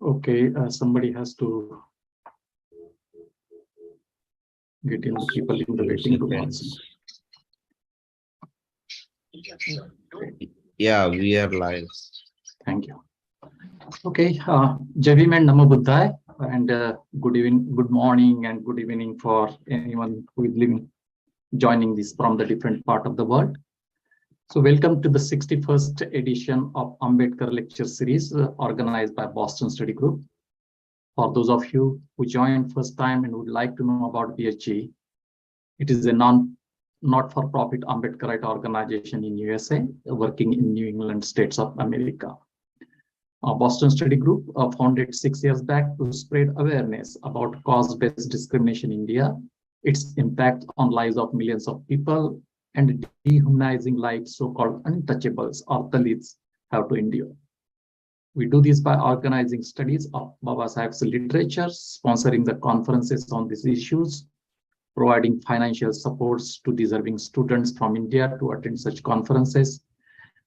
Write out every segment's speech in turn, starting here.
Okay, somebody has to get in the people in the waiting room also. Yeah, we are live. Thank you. Okay, Jai Bhim and Namo Buddhaya, and good evening, good morning, and good evening for anyone who is joining this from the different part of the world. So welcome to the 61st edition of Ambedkar lecture series organized by Boston Study Group. For those of you who joined first time and would like to know about BSG, it is a not-for-profit Ambedkarite organization in USA working in New England states of America. Boston Study Group founded 6 years back to spread awareness about caste-based discrimination in India, its impact on lives of millions of people, and dehumanizing lives so-called untouchables or Dalits have to endure. We do this by organizing studies of Baba Saheb's literature, sponsoring the conferences on these issues, providing financial supports to deserving students from India to attend such conferences,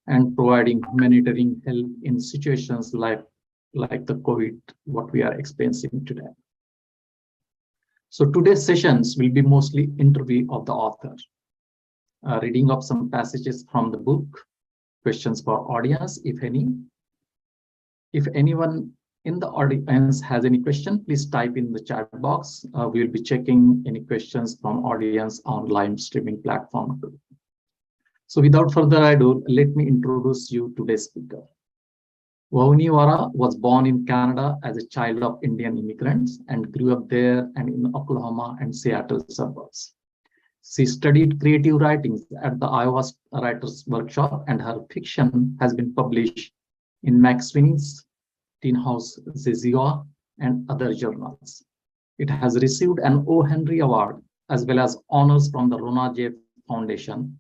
and providing humanitarian help in situations like the COVID, what we are experiencing today. So today's sessions will be mostly interview of the author, reading of some passages from the book, questions for audience, if any. If anyone in the audience has any question, please type in the chat box. We will be checking any questions from audience on live streaming platform too. So without further ado, let me introduce you to today's speaker. Vauhini Vara was born in Canada as a child of Indian immigrants and grew up there and in Oklahoma and Seattle suburbs. She studied creative writings at the Iowa Writers Workshop, and her fiction has been published in Max Sweeney's Teen House Zezua and other journals. It has received an O. Henry Award as well as honors from the Rona J. Foundation,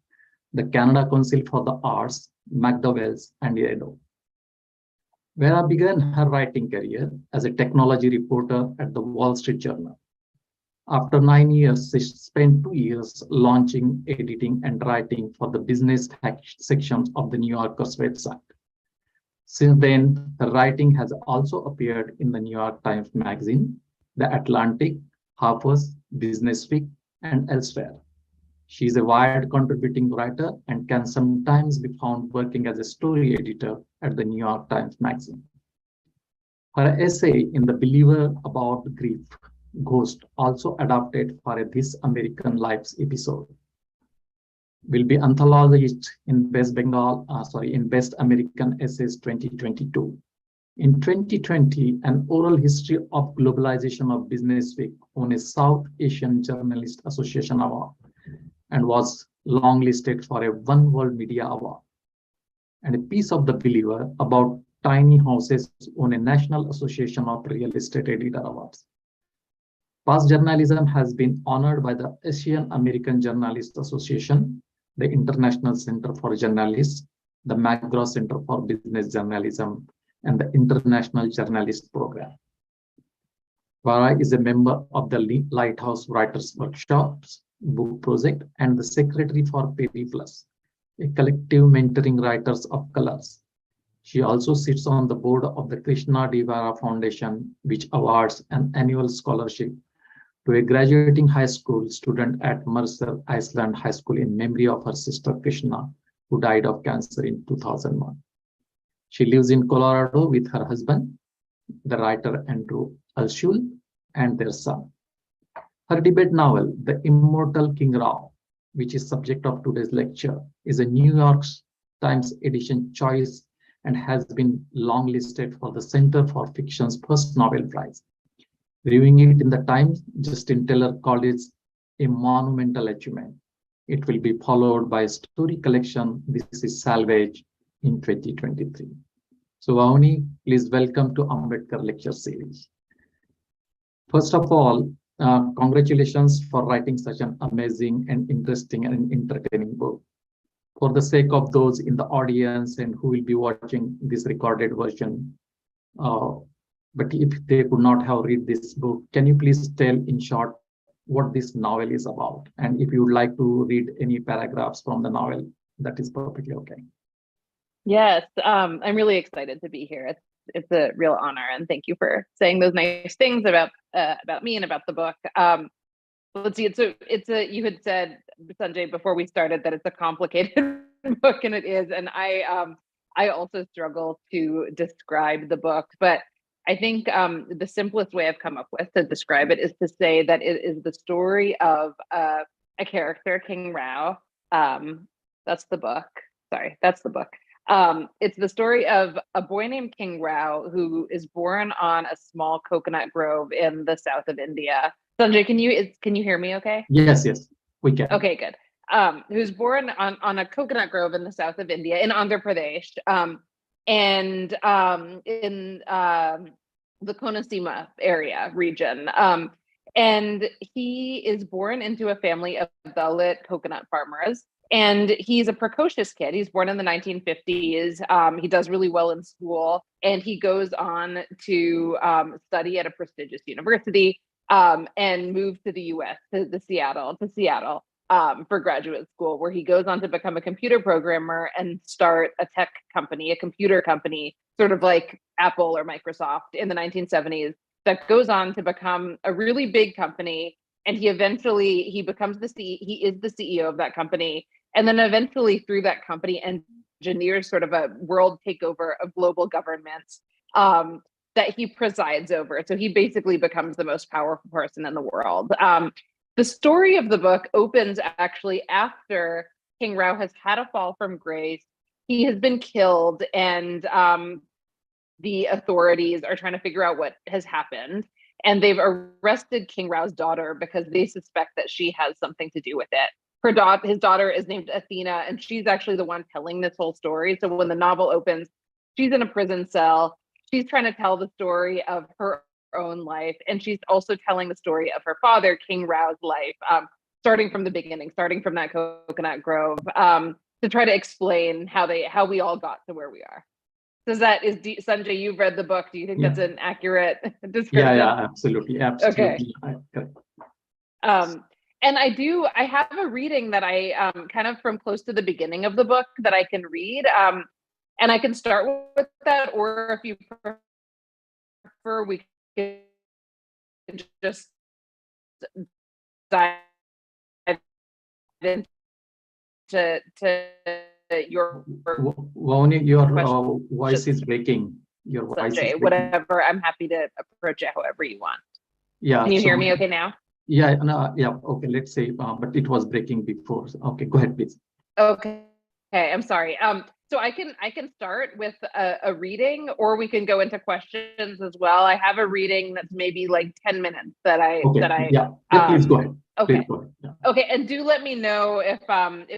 the Canada Council for the Arts, McDowell's, and Edo. Vara began her writing career as a technology reporter at the Wall Street Journal. After 9 years, she spent 2 years launching, editing, and writing for the business sections of the New Yorker's website. Since then, her writing has also appeared in the New York Times Magazine, The Atlantic, Harper's, Business Week, and elsewhere. She is a wide contributing writer and can sometimes be found working as a story editor at the New York Times Magazine. Her essay in The Believer about grief, Ghost, also adapted for a This American Lives episode, will be anthologized in Best American Essays 2022. In 2020, an oral history of globalization of Business Week won a South Asian Journalist Association Award and was longlisted for a One World Media Award. And a piece of The Believer about tiny houses won a National Association of Real Estate Editor Awards. Past journalism has been honored by the Asian American Journalist Association, the International Center for Journalists, the McGraw Center for Business Journalism, and the International Journalist Program. Vara is a member of the Lighthouse Writers Workshops book project and the secretary for Perry Plus, a collective mentoring writers of colors. She also sits on the board of the Krishna D. Vara Foundation, which awards an annual scholarship to a graduating high school student at Mercer Island High School in memory of her sister Krishna, who died of cancer in 2001. She lives in Colorado with her husband, the writer Andrew Alshul, and their son. Her debate novel, The Immortal King Rao, which is subject of today's lecture, is a New York Times edition choice and has been longlisted for the Center for Fiction's first Nobel Prize. Reviewing it in the Times, Justin Taylor called it a monumental achievement. It will be followed by a story collection, This is Salvage, in 2023. So Vauhini, please welcome to Ambedkar lecture series. First of all, congratulations for writing such an amazing and interesting and entertaining book. For the sake of those in the audience and who will be watching this recorded version, but if they could not have read this book, can you please tell in short what this novel is about? And if you would like to read any paragraphs from the novel, that is perfectly okay. Yes, I'm really excited to be here. it's a real honor, and thank you for saying those nice things about me and about the book. Let's see. You had said, Sanjay, before we started that it's a complicated book, and it is. And I also struggle to describe the book, but I think the simplest way I've come up with to describe it is to say that it is the story of a character, King Rao. That's the book. Sorry, that's the book. It's the story of a boy named King Rao who is born on a small coconut grove in the south of India. Sanjay, can you hear me okay? Yes, we can. Okay, good. Who's born on a coconut grove in the south of India, in Andhra Pradesh, and in the Konaseema area region. And he is born into a family of Dalit coconut farmers. And he's a precocious kid. He's born in the 1950s. He does really well in school, and he goes on to study at a prestigious university and move to the U.S. to Seattle for graduate school, where he goes on to become a computer programmer and start a tech company, a computer company, sort of like Apple or Microsoft in the 1970s, that goes on to become a really big company. And he becomes he is the CEO of that company. And then eventually through that company engineers sort of a world takeover of global governments that he presides over. So he basically becomes the most powerful person in the world. The story of the book opens actually after King Rao has had a fall from grace. He has been killed, and the authorities are trying to figure out what has happened. And they've arrested King Rao's daughter because they suspect that she has something to do with it. His daughter is named Athena, and she's actually the one telling this whole story. So when the novel opens, she's in a prison cell. She's trying to tell the story of her own life, and she's also telling the story of her father, King Rao's life, starting from the beginning, starting from that coconut grove, to try to explain how we all got to where we are. Sanjay, you've read the book. Do you think that's an accurate description? Yeah, absolutely. Okay. Correct. And I have a reading that I kind of from close to the beginning of the book that I can read. And I can start with that, or if you prefer, we can just dive into your Vauhini, your voice is breaking. Your voice is breaking. Whatever, I'm happy to approach it however you want. Yeah. Can you hear me okay now? Yeah, no, yeah, okay, let's say, but it was breaking before. So, okay, go ahead, please. Okay, I'm sorry. So I can start with a reading, or we can go into questions as well. I have a reading that's maybe like 10 minutes that I please go ahead. Okay. Please go ahead. Yeah. Okay, and do let me know if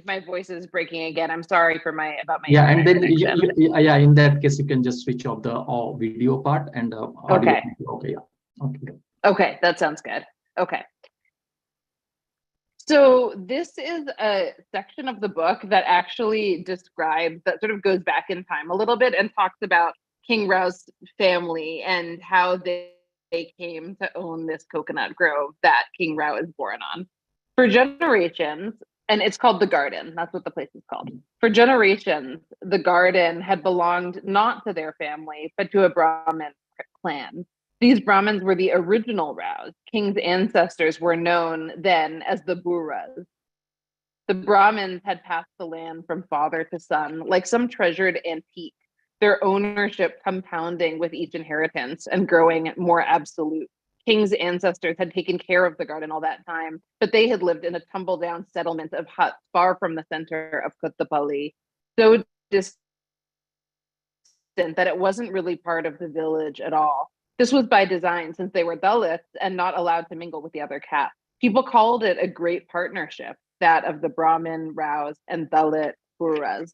my voice is breaking again. I'm sorry about my and then in that case you can just switch off the video part and audio. Okay, yeah. Okay, that sounds good. Okay. So this is a section of the book that actually that sort of goes back in time a little bit and talks about King Rao's family and how they came to own this coconut grove that King Rao is born on. For generations, and it's called the Garden, that's what the place is called. For generations, the Garden had belonged not to their family, but to a Brahmin clan. These Brahmins were the original Raos. King's ancestors were known then as the Buras. The Brahmins had passed the land from father to son, like some treasured antique, their ownership compounding with each inheritance and growing more absolute. King's ancestors had taken care of the garden all that time, but they had lived in a tumble-down settlement of huts far from the center of Kottapalli, so distant that it wasn't really part of the village at all. This was by design, since they were Dalits and not allowed to mingle with the other castes. People called it a great partnership, that of the Brahmin Raos and Dalit Buras.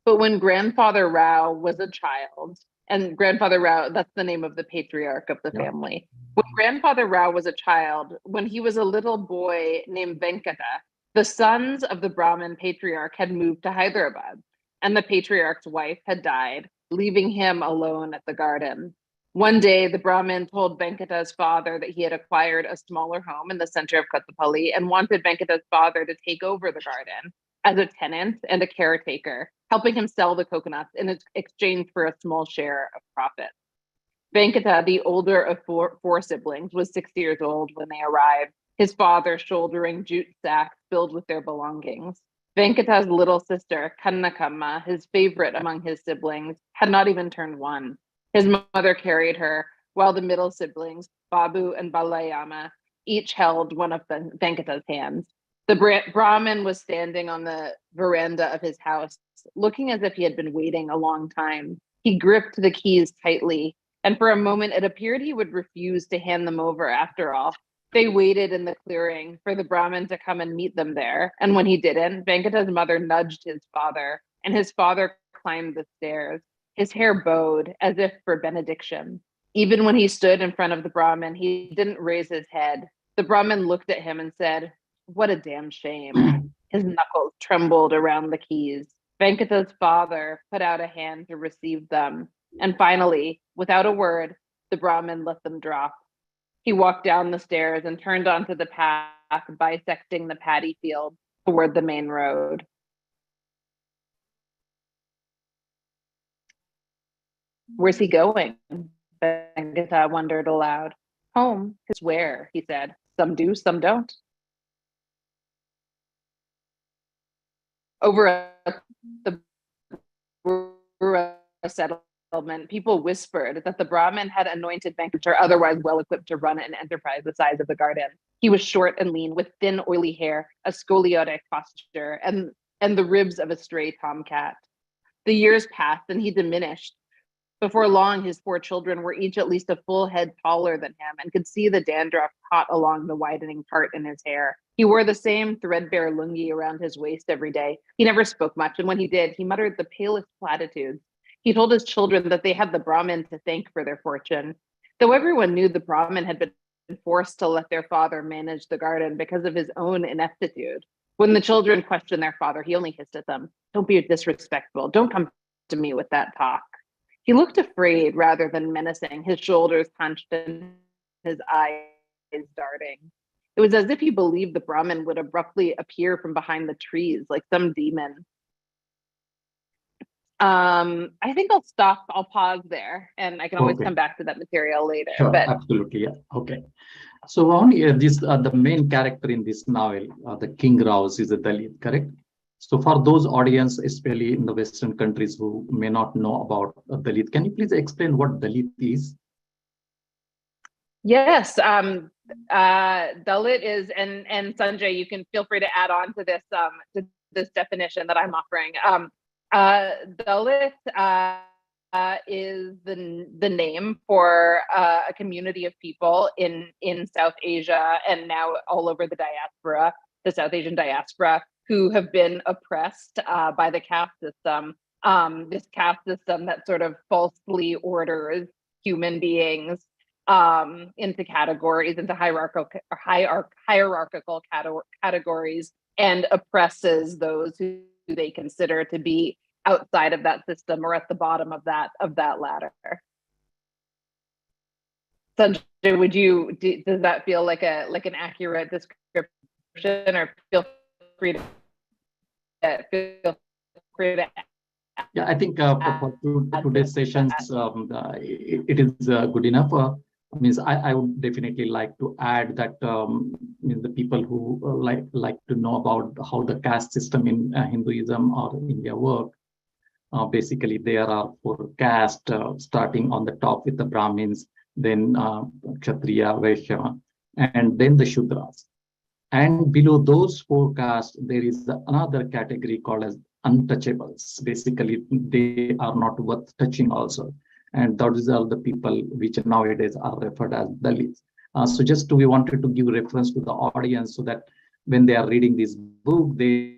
But when Grandfather Rao was a child, and Grandfather Rao, that's the name of the patriarch of the family. When Grandfather Rao was a child, when he was a little boy named Venkata, the sons of the Brahmin patriarch had moved to Hyderabad, and the patriarch's wife had died, leaving him alone at the garden. One day, the Brahmin told Venkata's father that he had acquired a smaller home in the center of Kottapalli and wanted Venkata's father to take over the garden as a tenant and a caretaker, helping him sell the coconuts in exchange for a small share of profit. Venkata, the older of four siblings, was 6 years old when they arrived, his father shouldering jute sacks filled with their belongings. Venkata's little sister, Kannakamma, his favorite among his siblings, had not even turned 1. His mother carried her, while the middle siblings, Babu and Balayama, each held one of Venkata's hands. The Brahmin was standing on the veranda of his house, looking as if he had been waiting a long time. He gripped the keys tightly, and for a moment it appeared he would refuse to hand them over after all. They waited in the clearing for the Brahmin to come and meet them there, and when he didn't, Venkata's mother nudged his father, and his father climbed the stairs. His hair bowed as if for benediction. Even when he stood in front of the Brahmin, he didn't raise his head. The Brahmin looked at him and said, "What a damn shame." His knuckles trembled around the keys. Venkata's father put out a hand to receive them. And finally, without a word, the Brahmin let them drop. He walked down the stairs and turned onto the path, bisecting the paddy field toward the main road. Where's he going? Venkata wondered aloud. Home is where, he said. Some do, some don't. Over the Vara settlement, people whispered that the Brahmin had anointed Venkata otherwise well-equipped to run an enterprise the size of the garden. He was short and lean, with thin, oily hair, a scoliotic posture, and the ribs of a stray tomcat. The years passed and he diminished. Before long, his 4 children were each at least a full head taller than him and could see the dandruff caught along the widening part in his hair. He wore the same threadbare lungi around his waist every day. He never spoke much, and when he did, he muttered the palest platitudes. He told his children that they had the Brahmin to thank for their fortune. Though everyone knew the Brahmin had been forced to let their father manage the garden because of his own ineptitude. When the children questioned their father, he only hissed at them. "Don't be disrespectful. Don't come to me with that talk." He looked afraid rather than menacing, his shoulders hunched and his eyes darting. It was as if he believed the Brahmin would abruptly appear from behind the trees like some demon. I think I'll pause there, and I can always Okay. come back to that material later. Sure, But absolutely. Yeah. Okay. So only the main character in this novel, the King Rouse, is a Dalit, correct? So for those audience, especially in the Western countries who may not know about Dalit, can you please explain what Dalit is? yes, Dalit is, and Sanjay, you can feel free to add on to this definition that I'm offering. Dalit is the name for a community of people in South Asia and now all over the diaspora, the South Asian diaspora, who have been oppressed by the caste system. This caste system that sort of falsely orders human beings into categories, into hierarchical categories, and oppresses those who they consider to be outside of that system or at the bottom of that ladder. Sanjay, does that feel like an accurate description, or feel free to Yeah, I think for today's sessions, it is good enough. Means I would definitely like to add that means the people who like to know about how the caste system in Hinduism or India work. Basically, there are 4 castes starting on the top with the Brahmins, then Kshatriya, Vaishya, and then the Shudras. And below those 4 castes, there is another category called as untouchables. Basically, they are not worth touching also. And those are the people which nowadays are referred as Dalits. So just we wanted to give reference to the audience so that when they are reading this book, they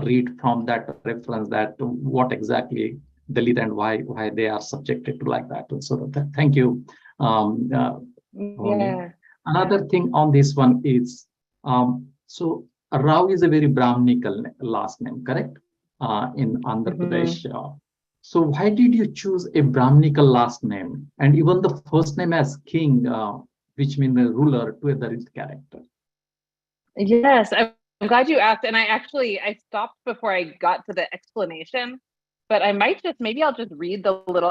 read from that reference that what exactly Dalit and why they are subjected to like that. So thank you. Yeah. Another thing on this one is, so Rao is a very Brahminical last name, correct? In Andhra Pradesh. So why did you choose a Brahminical last name and even the first name as king, which means the ruler, to a Dalit character? Yes, I'm glad you asked. And I stopped before I got to the explanation, but maybe I'll just read the little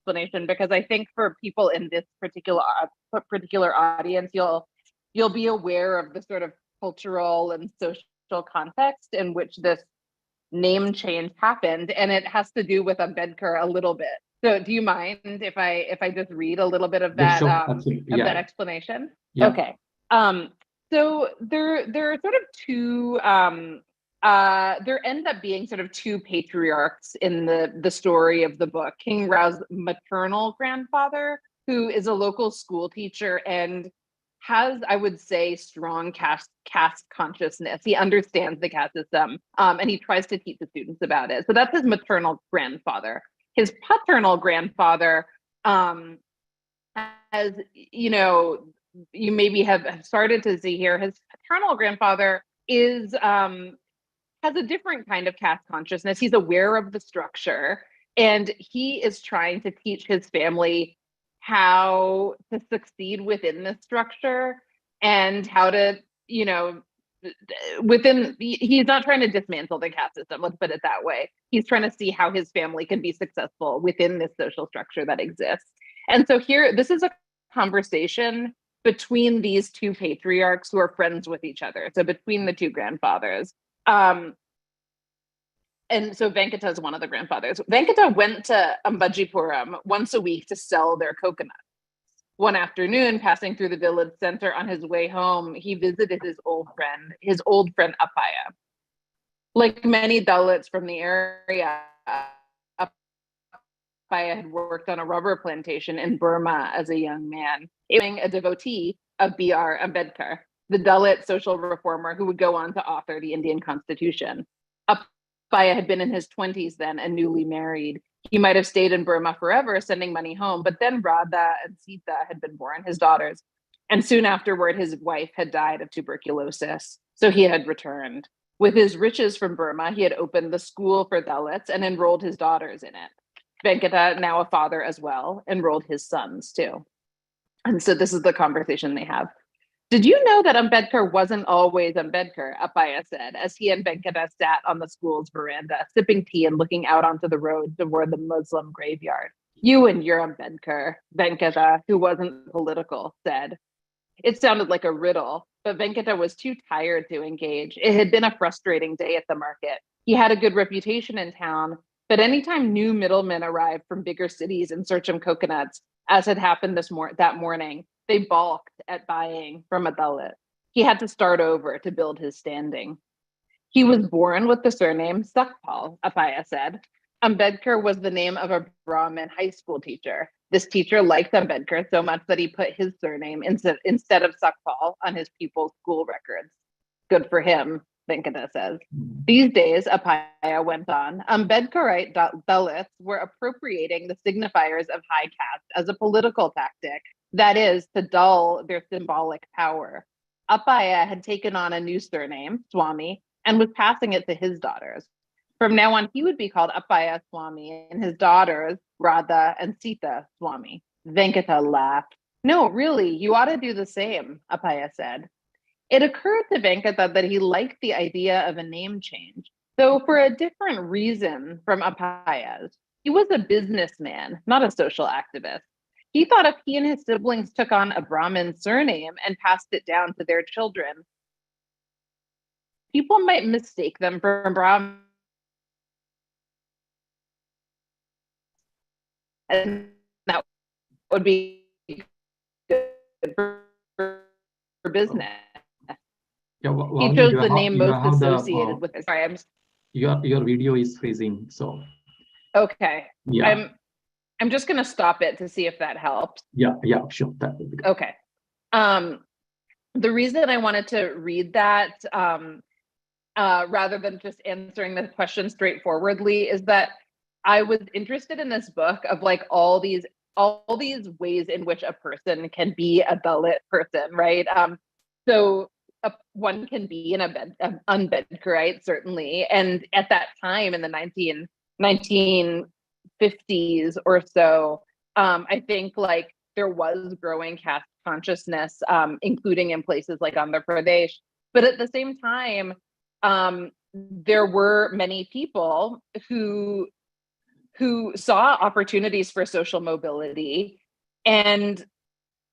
explanation, because I think for people in this particular audience, you'll be aware of the sort of cultural and social context in which this name change happened, and it has to do with Ambedkar a little bit. So do you mind if I just read a little bit of that sure, absolutely. that explanation? Yeah. Okay. So there are sort of two there end up being sort of two patriarchs in the story of the book. King Rao's maternal grandfather, who is a local school teacher and has, I would say, strong caste consciousness. He understands the caste system, and he tries to teach the students about it. So that's his maternal grandfather. His paternal grandfather, as you know, you maybe have started to see here, his paternal grandfather is has a different kind of caste consciousness. He's aware of the structure, and he is trying to teach his family how to succeed within the structure and how to, you know, he's not trying to dismantle the caste system, let's put it that way. He's trying to see how his family can be successful within this social structure that exists. And so here, this is a conversation between these two patriarchs who are friends with each other. So between the two grandfathers. And so Venkata is one of the grandfathers. Venkata went to Ambajipuram once a week to sell their coconuts. One afternoon, passing through the village center on his way home, he visited his old friend Appaya. Like many Dalits from the area, Appaya had worked on a rubber plantation in Burma as a young man, being a devotee of B.R. Ambedkar, the Dalit social reformer who would go on to author the Indian Constitution. Appaya had been in his 20s then and newly married. He might have stayed in Burma forever, sending money home, but then Radha and Sita had been born, his daughters. And soon afterward, his wife had died of tuberculosis. So he had returned. With his riches from Burma, he had opened the school for Dalits and enrolled his daughters in it. Venkata, now a father as well, enrolled his sons too. And so this is the conversation they have. Did you know that Ambedkar wasn't always Ambedkar, Appaya said, as he and Venkata sat on the school's veranda, sipping tea and looking out onto the road toward the Muslim graveyard. You and your Ambedkar, Venkata, who wasn't political, said. It sounded like a riddle, but Venkata was too tired to engage. It had been a frustrating day at the market. He had a good reputation in town, but anytime new middlemen arrived from bigger cities in search of coconuts, as had happened that morning, they balked at buying from a Dalit. He had to start over to build his standing. He was born with the surname Sakpal, Appaya said. Ambedkar was the name of a Brahmin high school teacher. This teacher liked Ambedkar so much that he put his surname instead of Sakpal on his pupils' school records. Good for him, Venkata says. These days, Appaya went on, Ambedkarite Dalits were appropriating the signifiers of high caste as a political tactic. That is, to dull their symbolic power. Appaya had taken on a new surname, Swami, and was passing it to his daughters. From now on, he would be called Appaya Swami, and his daughters, Radha and Sita Swami. Venkata laughed. No, really, you ought to do the same, Appaya said. It occurred to Venkata that he liked the idea of a name change, though for a different reason from Appaya's. He was a businessman, not a social activist. He thought if he and his siblings took on a Brahmin surname and passed it down to their children, people might mistake them for Brahmin. And that would be good for business. Yeah, he chose the name most associated with it. Sorry, your video is freezing, so. Okay. Yeah. I'm just going to stop it to see if that helps. Yeah, sure. That will be good. Okay. The reason I wanted to read that rather than just answering the question straightforwardly is that I was interested in this book of like all these ways in which a person can be a Dalit person, right? So one can be an Ambedkarite, certainly. And at that time in the 1950s or so, I think like there was growing caste consciousness, including in places like Andhra Pradesh. But at the same time, there were many people who who saw opportunities for social mobility and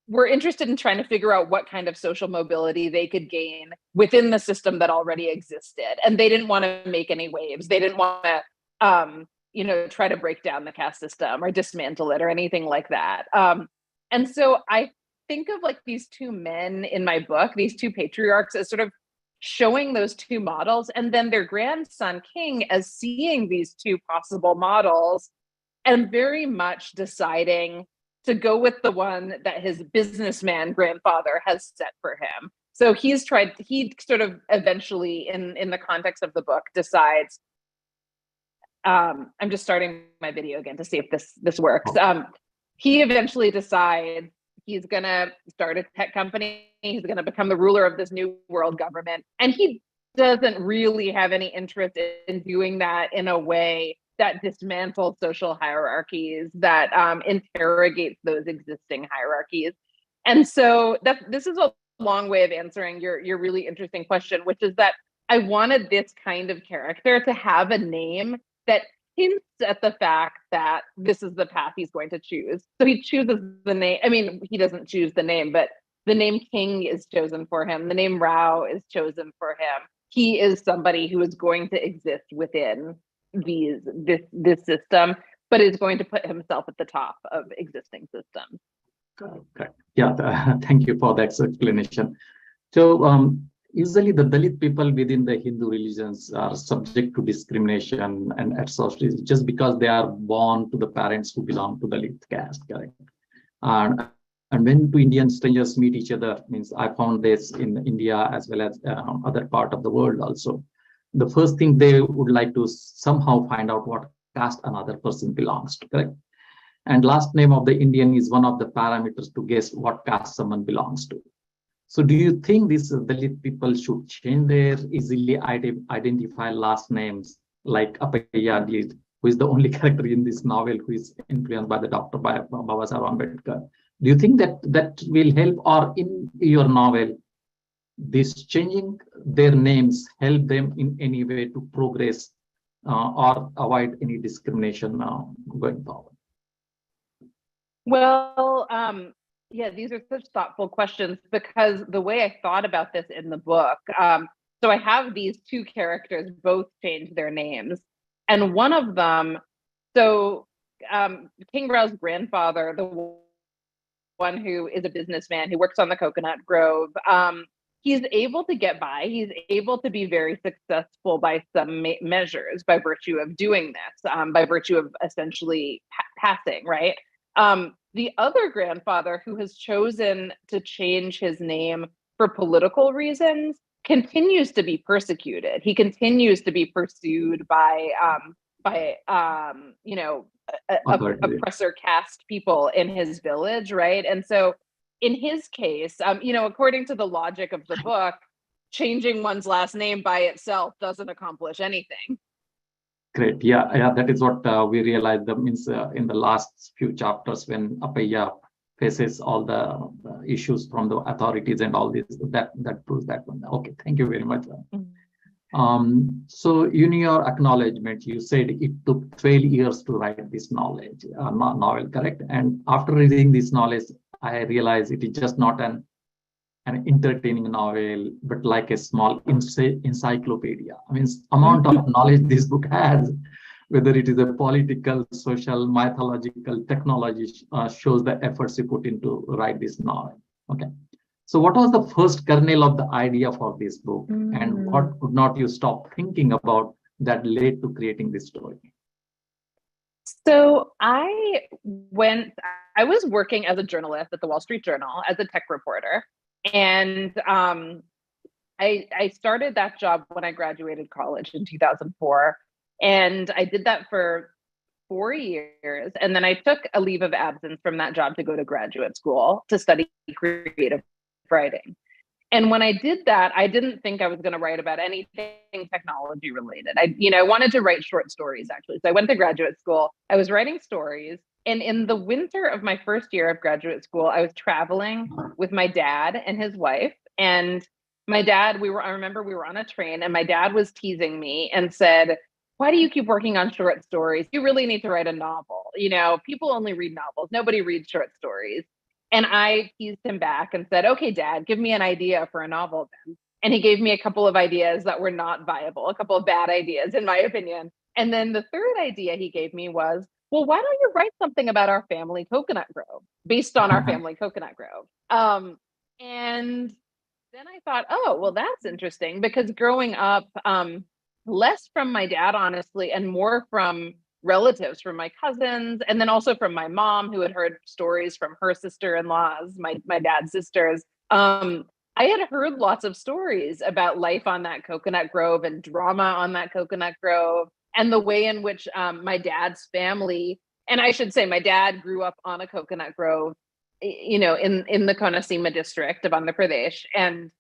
were interested in trying to figure out what kind of social mobility they could gain within the system that already existed. And they didn't want to make any waves. They didn't want to, try to break down the caste system or dismantle it or anything like that. And so I think of like these two men in my book, these two patriarchs, as sort of showing those two models, and then their grandson King as seeing these two possible models and very much deciding to go with the one that his businessman grandfather has set for him. So he sort of eventually in the context of the book decides, I'm just starting my video again to see if this works. He eventually decides he's gonna start a tech company. He's gonna become the ruler of this new world government. And he doesn't really have any interest in doing that in a way that dismantles social hierarchies, that interrogates those existing hierarchies. And so this is a long way of answering your really interesting question, which is that I wanted this kind of character to have a name that hints at the fact that this is the path he's going to choose. So he chooses the name. I mean, he doesn't choose the name, but the name King is chosen for him. The name Rao is chosen for him. He is somebody who is going to exist within this system, but is going to put himself at the top of existing systems. Correct. Yeah, thank you for that explanation. So usually the Dalit people within the Hindu religions are subject to discrimination and atrocities just because they are born to the parents who belong to the Dalit caste, correct? And when two Indian strangers meet each other, means I found this in India as well as other part of the world also. The first thing they would like to somehow find out what caste another person belongs to, correct? And last name of the Indian is one of the parameters to guess what caste someone belongs to. So do you think these Dalit people should change their easily identify last names like Appaiah did, who is the only character in this novel who is influenced by the Dr. Babasaheb Ambedkar? Do you think that will help, or in your novel, this changing their names help them in any way to progress or avoid any discrimination going forward? Well, yeah, these are such thoughtful questions, because the way I thought about this in the book, so I have these two characters both change their names, and one of them, so King Rao's grandfather, the one who is a businessman who works on the coconut grove, he's able to get by. He's able to be very successful by some measures by virtue of doing this, by virtue of essentially passing, right? The other grandfather, who has chosen to change his name for political reasons, continues to be persecuted. He continues to be pursued by oppressor caste people in his village, right? And so in his case, according to the logic of the book, changing one's last name by itself doesn't accomplish anything. Great. Yeah, that is what we realized. Means in the last few chapters, when Appaiah faces all the issues from the authorities and all this, that proves that one. Okay, thank you very much. So in your acknowledgement, you said it took 12 years to write this novel, correct? And after reading this knowledge, I realized it is just not an entertaining novel, but like a small encyclopedia. I mean, amount of knowledge this book has, whether it is a political, social, mythological, technology, shows the efforts you put into write this novel. Okay. So what was the first kernel of the idea for this book, and what could not you stop thinking about that led to creating this story? So I was working as a journalist at the Wall Street Journal as a tech reporter. And I started that job when I graduated college in 2004. And I did that for 4 years. And then I took a leave of absence from that job to go to graduate school to study creative writing. And when I did that, I didn't think I was going to write about anything technology related. I wanted to write short stories, actually. So I went to graduate school. I was writing stories. And in the winter of my first year of graduate school, I was traveling with my dad and his wife. And my dad, I remember we were on a train, and my dad was teasing me and said, why do you keep working on short stories? You really need to write a novel. People only read novels. Nobody reads short stories. And I teased him back and said, okay, Dad, give me an idea for a novel then. And he gave me a couple of ideas that were not viable, a couple of bad ideas, in my opinion. And then the third idea he gave me was, well, why don't you write something about our family coconut grove, based on our family coconut grove? And then I thought, oh, well, that's interesting, because growing up, less from my dad, honestly, and more from relatives, from my cousins, and then also from my mom, who had heard stories from her sister-in-laws, my dad's sisters. I had heard lots of stories about life on that coconut grove and drama on that coconut grove, and the way in which my dad's family, and I should say my dad grew up on a coconut grove, in the Konaseema district of Andhra Pradesh, and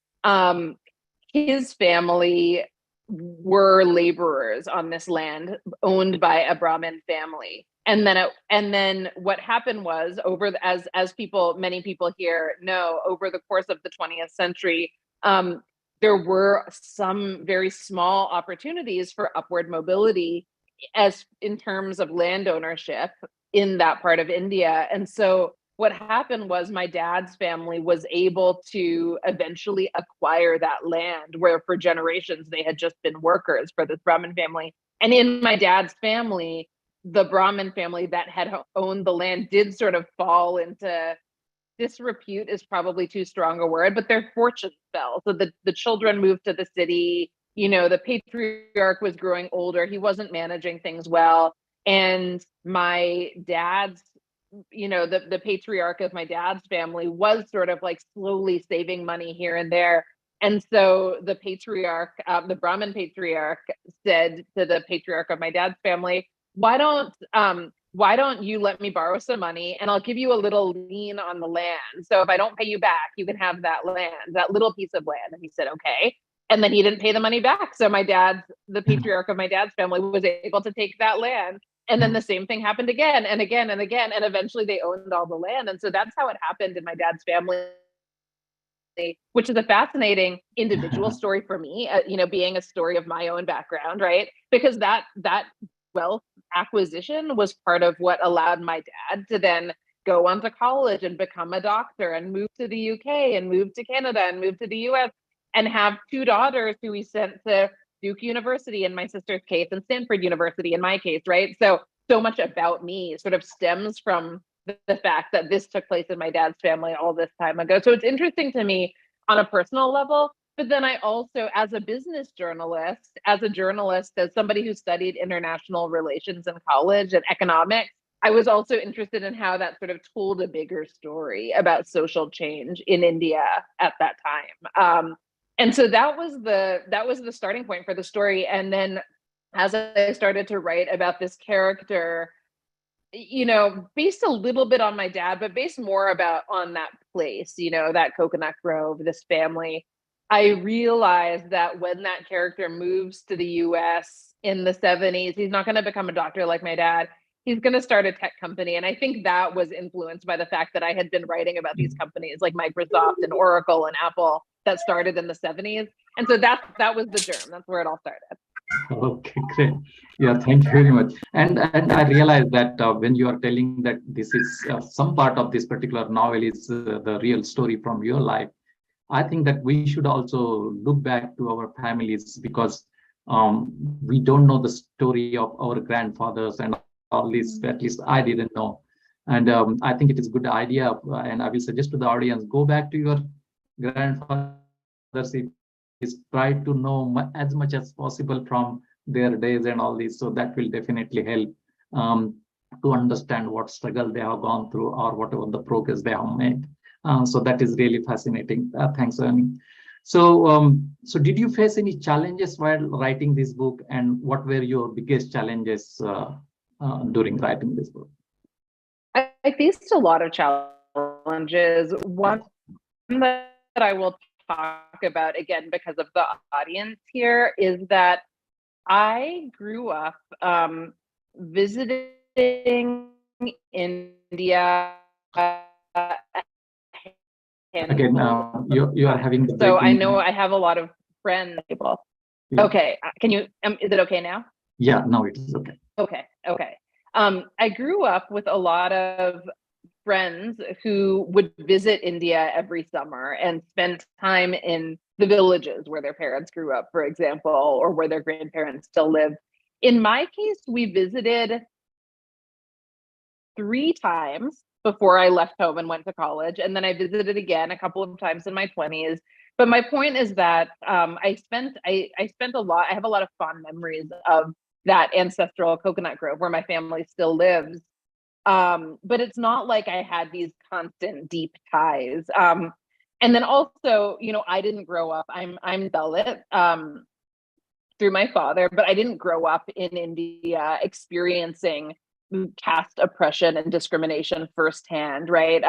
his family were laborers on this land owned by a Brahmin family. And then what happened was, as many people here know, over the course of the 20th century, there were some very small opportunities for upward mobility as in terms of land ownership in that part of India. And so what happened was my dad's family was able to eventually acquire that land, where for generations they had just been workers for this Brahmin family. And in my dad's family, the Brahmin family that had owned the land did sort of fall into disrepute, is probably too strong a word, but their fortunes fell. So the children moved to the city. The patriarch was growing older. He wasn't managing things well. And my dad's, the patriarch of my dad's family was sort of like slowly saving money here and there. And so the patriarch, the Brahmin patriarch, said to the patriarch of my dad's family, why don't you let me borrow some money, and I'll give you a little lien on the land. So if I don't pay you back, you can have that land, that little piece of land. And he said, okay. And then he didn't pay the money back. So the patriarch of my dad's family, was able to take that land. And then the same thing happened again and again and again. And eventually they owned all the land. And so that's how it happened in my dad's family, which is a fascinating individual story for me, being a story of my own background, right? Because that wealth acquisition was part of what allowed my dad to then go on to college and become a doctor and move to the UK and move to Canada and move to the US and have two daughters who he sent to Duke University in my sister's case and Stanford University in my case, right? So much about me sort of stems from the fact that this took place in my dad's family all this time ago. So it's interesting to me on a personal level, but then I also, as a business journalist, as somebody who studied international relations in college and economics, I was also interested in how that sort of told a bigger story about social change in India at that time. And so that was the starting point for the story. And then as I started to write about this character, based a little bit on my dad, but based more on that place, that coconut grove, this family, I realized that when that character moves to the US in the 70s, he's not going to become a doctor like my dad. He's going to start a tech company. And I think that was influenced by the fact that I had been writing about these companies like Microsoft and Oracle and Apple that started in the 70s. And so that was the germ. That's where it all started. Okay, great. Yeah, thank you very much. And I realized that when you are telling that this is some part of this particular novel is the real story from your life, I think that we should also look back to our families, because we don't know the story of our grandfathers and all this. At least I didn't know. And I think it is a good idea. And I will suggest to the audience, go back to your grandfathers, is try to know as much as possible from their days and all this. So that will definitely help to understand what struggle they have gone through or whatever the progress they have made. So that is really fascinating. Thanks, Ernie. So, so did you face any challenges while writing this book, and what were your biggest challenges during writing this book? I faced a lot of challenges. One that I will talk about, again, because of the audience here, is that I grew up visiting India. Again, you are having the so I know I have a lot of friends. Yeah. Okay, can you? Is it okay now? Yeah, now it is okay. Okay. I grew up with a lot of friends who would visit India every summer and spend time in the villages where their parents grew up, for example, or where their grandparents still live. In my case, we visited 3 times before I left home and went to college. And then I visited again a couple of times in my 20s. But my point is that I spent a lot, I have a lot of fond memories of that ancestral coconut grove where my family still lives. But it's not like I had these constant deep ties. And then also, I didn't grow up, I'm Dalit through my father, but I didn't grow up in India experiencing caste oppression and discrimination firsthand, right?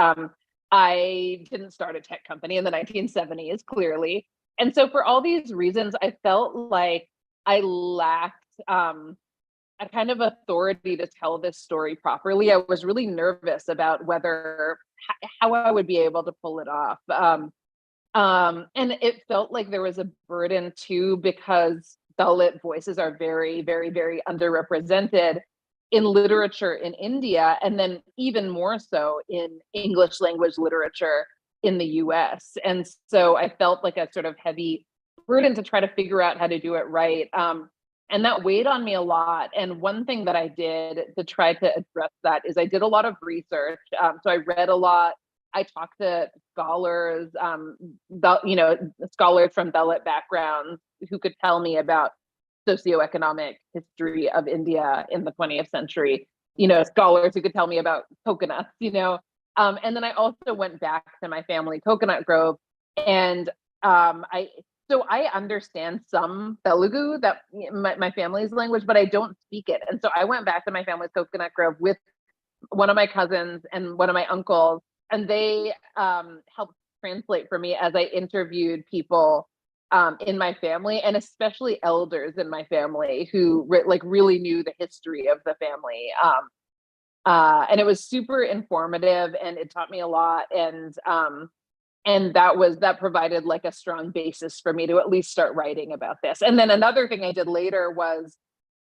I didn't start a tech company in the 1970s, clearly. And so for all these reasons, I felt like I lacked a kind of authority to tell this story properly. I was really nervous about how I would be able to pull it off. And it felt like there was a burden too, because Dalit voices are very, very, very underrepresented in literature in India, and then even more so in English language literature in the US. And so I felt like a sort of heavy burden to try to figure out how to do it right. And that weighed on me a lot. And one thing that I did to try to address that is I did a lot of research. So I read a lot. I talked to scholars, scholars from Dalit backgrounds who could tell me about socioeconomic history of India in the 20th century, scholars who could tell me about coconuts, and then I also went back to my family coconut grove, and I understand some Telugu, that my family's language, but I don't speak it. And so I went back to my family's coconut grove with one of my cousins and one of my uncles, and they helped translate for me as I interviewed people in my family, and especially elders in my family who really knew the history of the family. And it was super informative, and it taught me a lot. And that provided like a strong basis for me to at least start writing about this. And then another thing I did later was,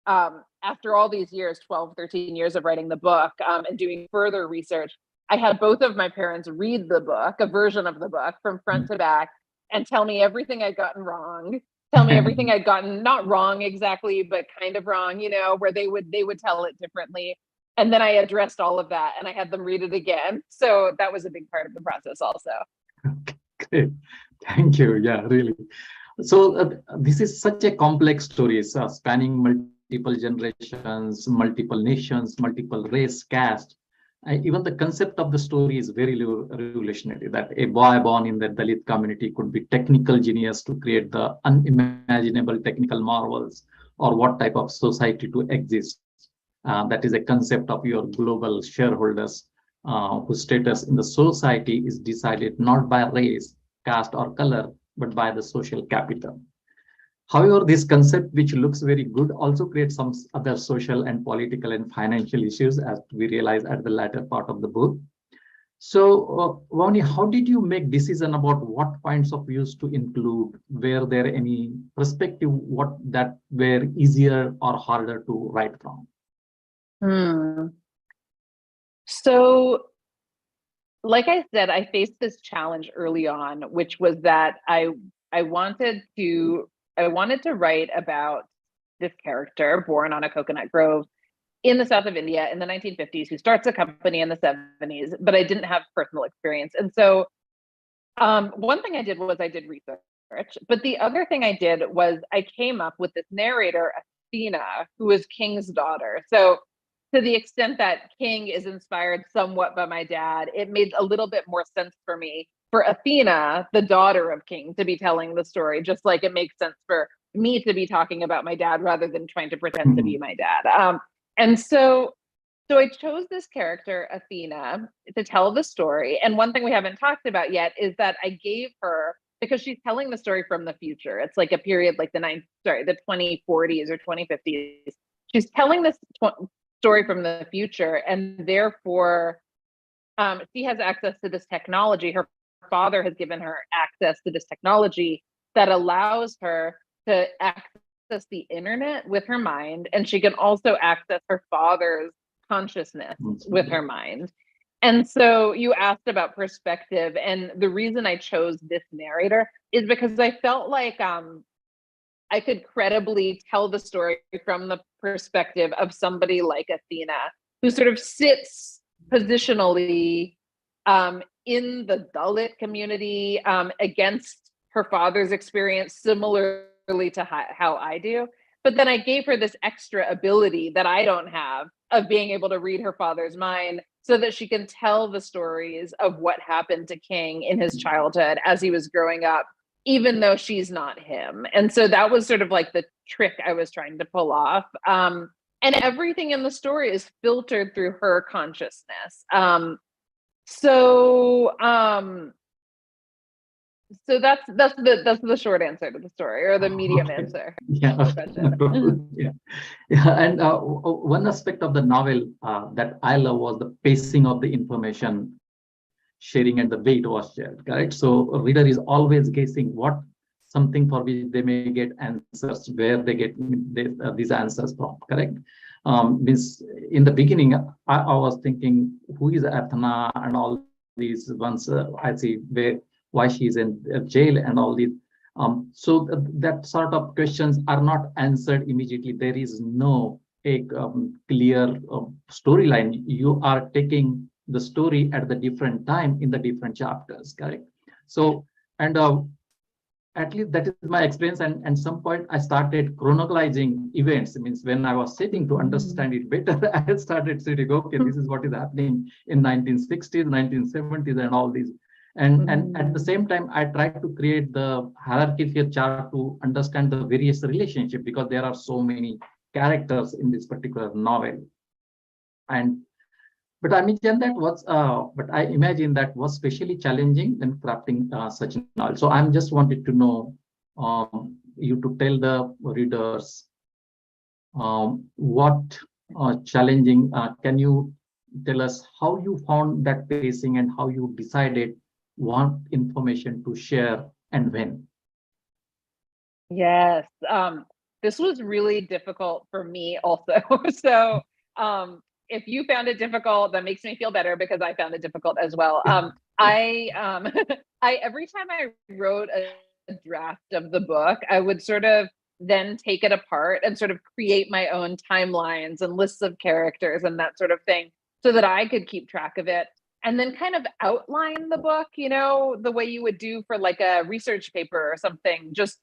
after all these years, 12, 13 years of writing the book, and doing further research, I had both of my parents read the book, a version of the book from front to back, and tell me everything I'd gotten wrong, tell me everything I'd gotten not wrong exactly, but kind of wrong, where they would tell it differently. And then I addressed all of that and I had them read it again. So that was a big part of the process also. Great. Thank you. Yeah, really. So this is such a complex story, spanning multiple generations, multiple nations, multiple race, caste. Even the concept of the story is very revolutionary, that a boy born in the Dalit community could be technical genius to create the unimaginable technical marvels, or what type of society to exist. That is a concept of your global shareholders, whose status in the society is decided not by race, caste, or color, but by the social capital. However, this concept, which looks very good, also creates some other social and political and financial issues, as we realize at the latter part of the book. So, Vauhini, how did you make decision about what points of views to include? Were there any perspective that were easier or harder to write from? So, like I said, I faced this challenge early on, which was that I wanted to write about this character born on a coconut grove in the south of India in the 1950s, who starts a company in the 70s, but I didn't have personal experience. And so one thing I did was I did research, but the other thing I did was I came up with this narrator, Athena, who was King's daughter. So to the extent that King is inspired somewhat by my dad, it made a little bit more sense for me for Athena, the daughter of King, to be telling the story, just like it makes sense for me to be talking about my dad rather than trying to pretend to be my dad. And so I chose this character, Athena, to tell the story. And one thing we haven't talked about yet is that I gave her, because she's telling the story from the future. It's like a period like the 2040s or 2050s. She's telling this story from the future, and therefore she has access to this technology. Her father has given her access to this technology that allows her to access access the internet with her mind, and she can also access her father's consciousness with her mind. And so you asked about perspective, and the reason I chose this narrator is because I felt like I could credibly tell the story from the perspective of somebody like Athena, who sort of sits positionally in the Dalit community against her father's experience, similarly to how I do. But then I gave her this extra ability that I don't have of being able to read her father's mind so that she can tell the stories of what happened to King in his childhood as he was growing up, even though she's not him. And so that was sort of like the trick I was trying to pull off. And everything in the story is filtered through her consciousness. So that's the short answer to the story, or the medium answer. Yeah. Yeah. Yeah. And one aspect of the novel that I love was the pacing of the information sharing and the way it was shared, correct? So a reader is always guessing what something for which they may get answers, where they get these answers from, correct? Means in the beginning, I was thinking, who is Athena and all these ones, I see why she's in jail and all these. So that sort of questions are not answered immediately. There is no clear storyline. You are taking the story at the different time in the different chapters, correct? So, and at least that is my experience. And at some point I started chronologizing events. It means when I was sitting to understand it better, I started saying, okay, this is what is happening in 1960s, 1970s and all these. And at the same time, I tried to create the hierarchical chart to understand the various relationships, because there are so many characters in this particular novel. And but I imagine that was especially challenging when crafting such a novel. So I'm just wanted to know you to tell the readers what challenging. Can you tell us how you found that pacing and how you decided what information to share and when? Yes, this was really difficult for me also. So if you found it difficult, that makes me feel better, because I found it difficult as well. I every time I wrote a draft of the book, I would sort of then take it apart and sort of create my own timelines and lists of characters and that sort of thing, so that I could keep track of it, and then kind of outline the book, the way you would do for like a research paper or something, just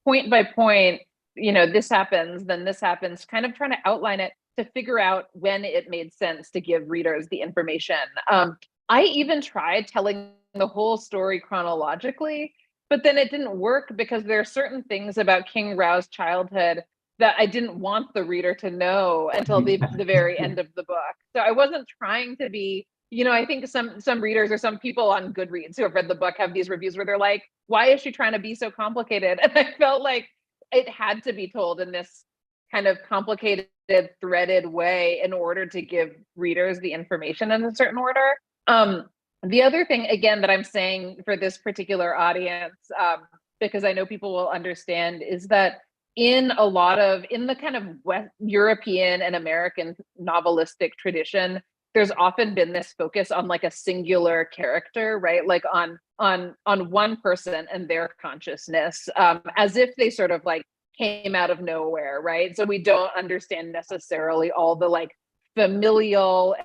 point by point, this happens, then this happens, kind of trying to outline it to figure out when it made sense to give readers the information. I even tried telling the whole story chronologically, but then it didn't work, because there are certain things about King Rao's childhood that I didn't want the reader to know until the very end of the book. So I wasn't trying to be, I think some readers or some people on Goodreads who have read the book have these reviews where they're like, why is she trying to be so complicated? And I felt like it had to be told in this kind of complicated, threaded way in order to give readers the information in a certain order. The other thing, again, that I'm saying for this particular audience, because I know people will understand, is that in the kind of West European and American novelistic tradition, there's often been this focus on like a singular character, right? Like on one person and their consciousness, as if they sort of like came out of nowhere, right? So we don't understand necessarily all the like familial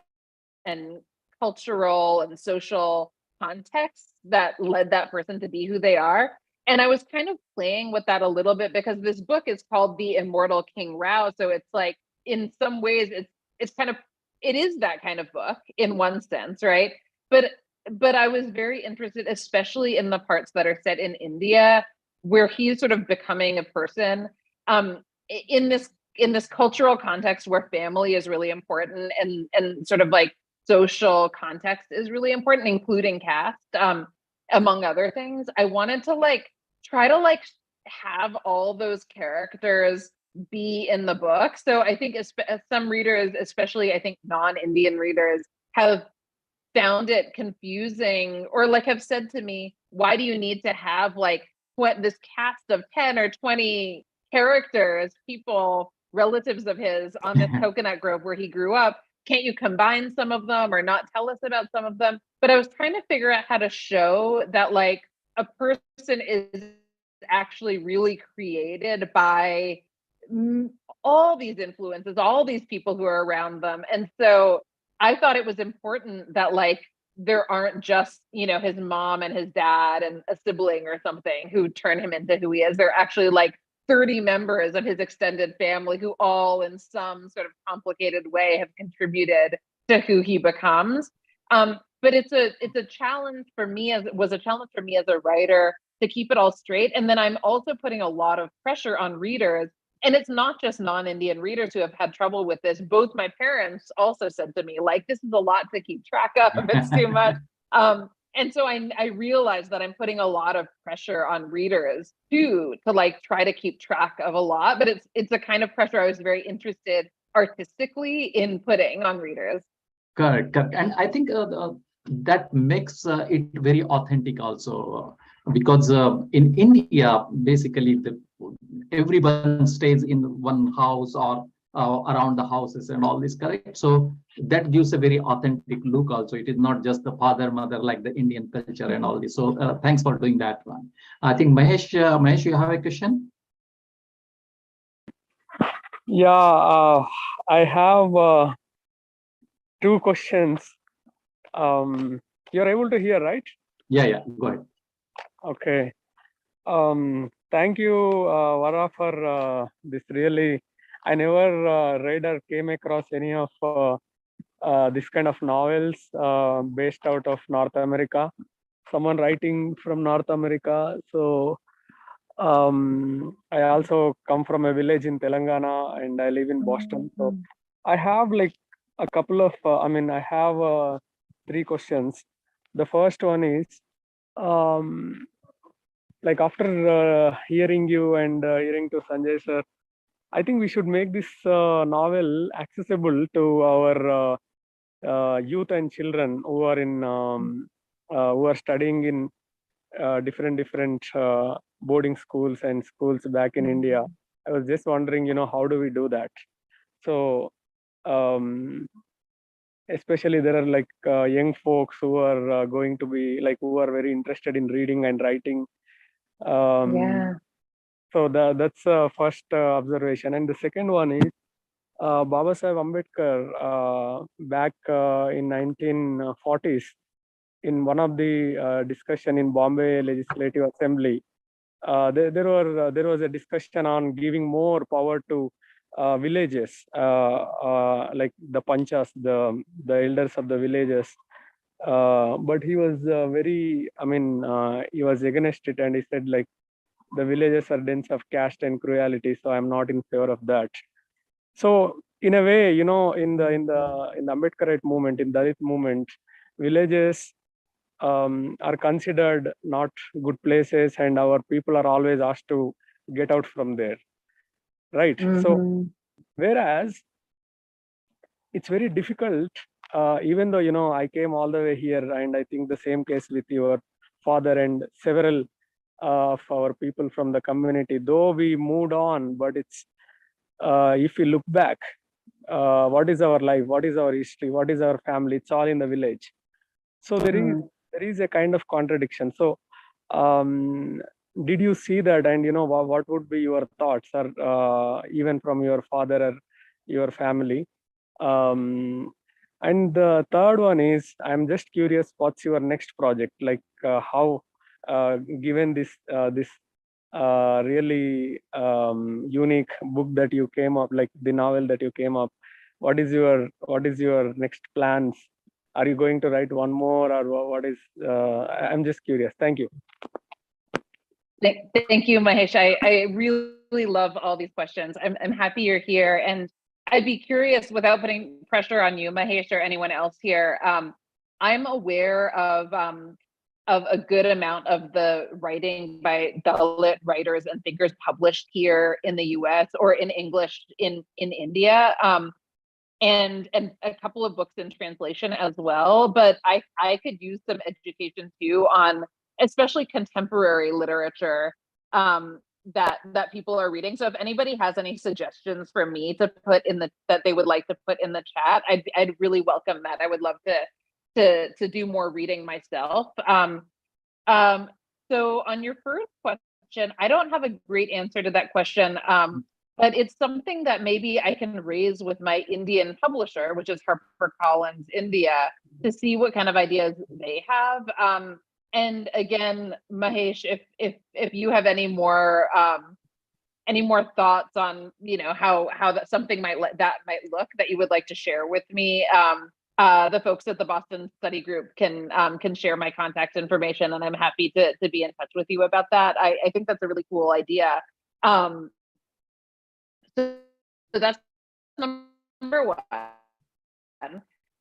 and cultural and social contexts that led that person to be who they are. And I was kind of playing with that a little bit, because this book is called The Immortal King Rao. So it's like, in some ways, it is that kind of book in one sense, right? But I was very interested, especially in the parts that are set in India, where he's sort of becoming a person in this cultural context where family is really important, and sort of like social context is really important, including caste, among other things. I wanted to like try to like have all those characters be in the book. So I think some readers, especially I think non-Indian readers, have found it confusing, or like have said to me, why do you need to have like this cast of 10 or 20 characters, people, relatives of his on this coconut grove where he grew up. Can't you combine some of them or not tell us about some of them? But I was trying to figure out how to show that like a person is actually really created by all these influences, all these people who are around them. And so I thought it was important that like there aren't just, you know, his mom and his dad and a sibling or something who turn him into who he is. They're actually like 30 members of his extended family who all in some sort of complicated way have contributed to who he becomes. But it's a challenge for me as a writer to keep it all straight. And then I'm also putting a lot of pressure on readers. And it's not just non-Indian readers who have had trouble with this. Both my parents also said to me, like, this is a lot to keep track of. It's too much. And so I realized that I'm putting a lot of pressure on readers too, to like try to keep track of a lot, but it's a kind of pressure I was very interested artistically in putting on readers. Correct, correct. And I think that makes it very authentic also, because in India, basically everyone stays in one house or around the houses and all this, correct? So that gives a very authentic look also. It is not just the father, mother, like the Indian culture and all this. So thanks for doing that one. I think Mahesh, you have a question? Yeah, I have two questions. You're able to hear, right? Yeah, go ahead. Okay. Thank you, Vara, for this really. I never read or came across any of this kind of novels based out of North America. Someone writing from North America. So I also come from a village in Telangana and I live in Boston. So I have like a couple of, I have 3 questions. The first one is, like after hearing you and hearing to Sanjay sir, I think we should make this novel accessible to our youth and children who are in who are studying in different boarding schools and schools back in India. I was just wondering, how do we do that? So especially there are like young folks who are going to be like, who are very interested in reading and writing. Yeah. So that's first observation. And the second one is Baba Sahib Ambedkar back in 1940s, in one of the discussion in Bombay Legislative Assembly, there was a discussion on giving more power to villages, like the panchas, the elders of the villages. But he was he was against it, and he said like the villages are dense of caste and cruelty, so I'm not in favor of that. So in a way, in the Ambedkarite movement, in Dalit movement, villages are considered not good places, and our people are always asked to get out from there, right? So whereas it's very difficult, even though I came all the way here, and I think the same case with your father and several of our people from the community, though we moved on, but it's if we look back, what is our life, what is our history, what is our family, it's all in the village. So there is a kind of contradiction. So did you see that, and what would be your thoughts, or even from your father or your family? And the third one is, I'm just curious, what's your next project, like how given this really unique book that you came up, like the novel that you came up, what is your next plans? Are you going to write one more, or what is I'm just curious. Thank you. Thank you, Mahesh. I really love all these questions. I'm happy you're here, and I'd be curious, without putting pressure on you, Mahesh, or anyone else here. I'm aware of a good amount of the writing by Dalit writers and thinkers published here in the US or in English in India, and a couple of books in translation as well. But I could use some education too on especially contemporary literature, that people are reading. So if anybody has any suggestions for me to put in that they would like to put in the chat, I'd really welcome that. I would love to do more reading myself. So on your first question, I don't have a great answer to that question, but it's something that maybe I can raise with my Indian publisher, which is HarperCollins India, to see what kind of ideas they have. And again, Mahesh, if you have any more thoughts on, you know, how that something might look that you would like to share with me, the folks at the Boston Study Group can share my contact information, and I'm happy to be in touch with you about that. I think that's a really cool idea. So that's number one.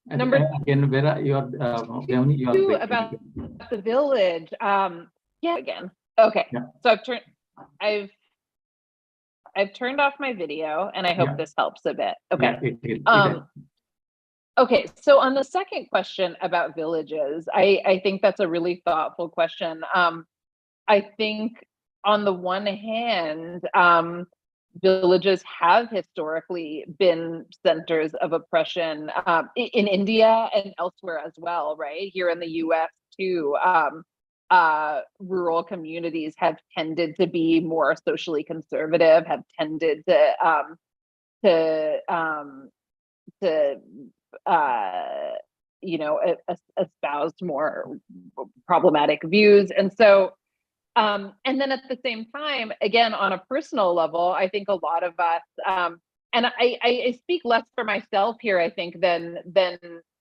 And Number again, Vera, Vauhini, you are two, breaking about again. the village. Yeah, again. Okay. Yeah. So I've turned off my video, and I hope Yeah. this helps a bit. Okay. Yeah, Okay, so on the second question about villages, I think that's a really thoughtful question. I think on the one hand, villages have historically been centers of oppression in India and elsewhere as well, right? Here in the US too, rural communities have tended to be more socially conservative, have tended to you know, espouse more problematic views. And so, and then at the same time, again, on a personal level, I think a lot of us, and I speak less for myself here, I think, than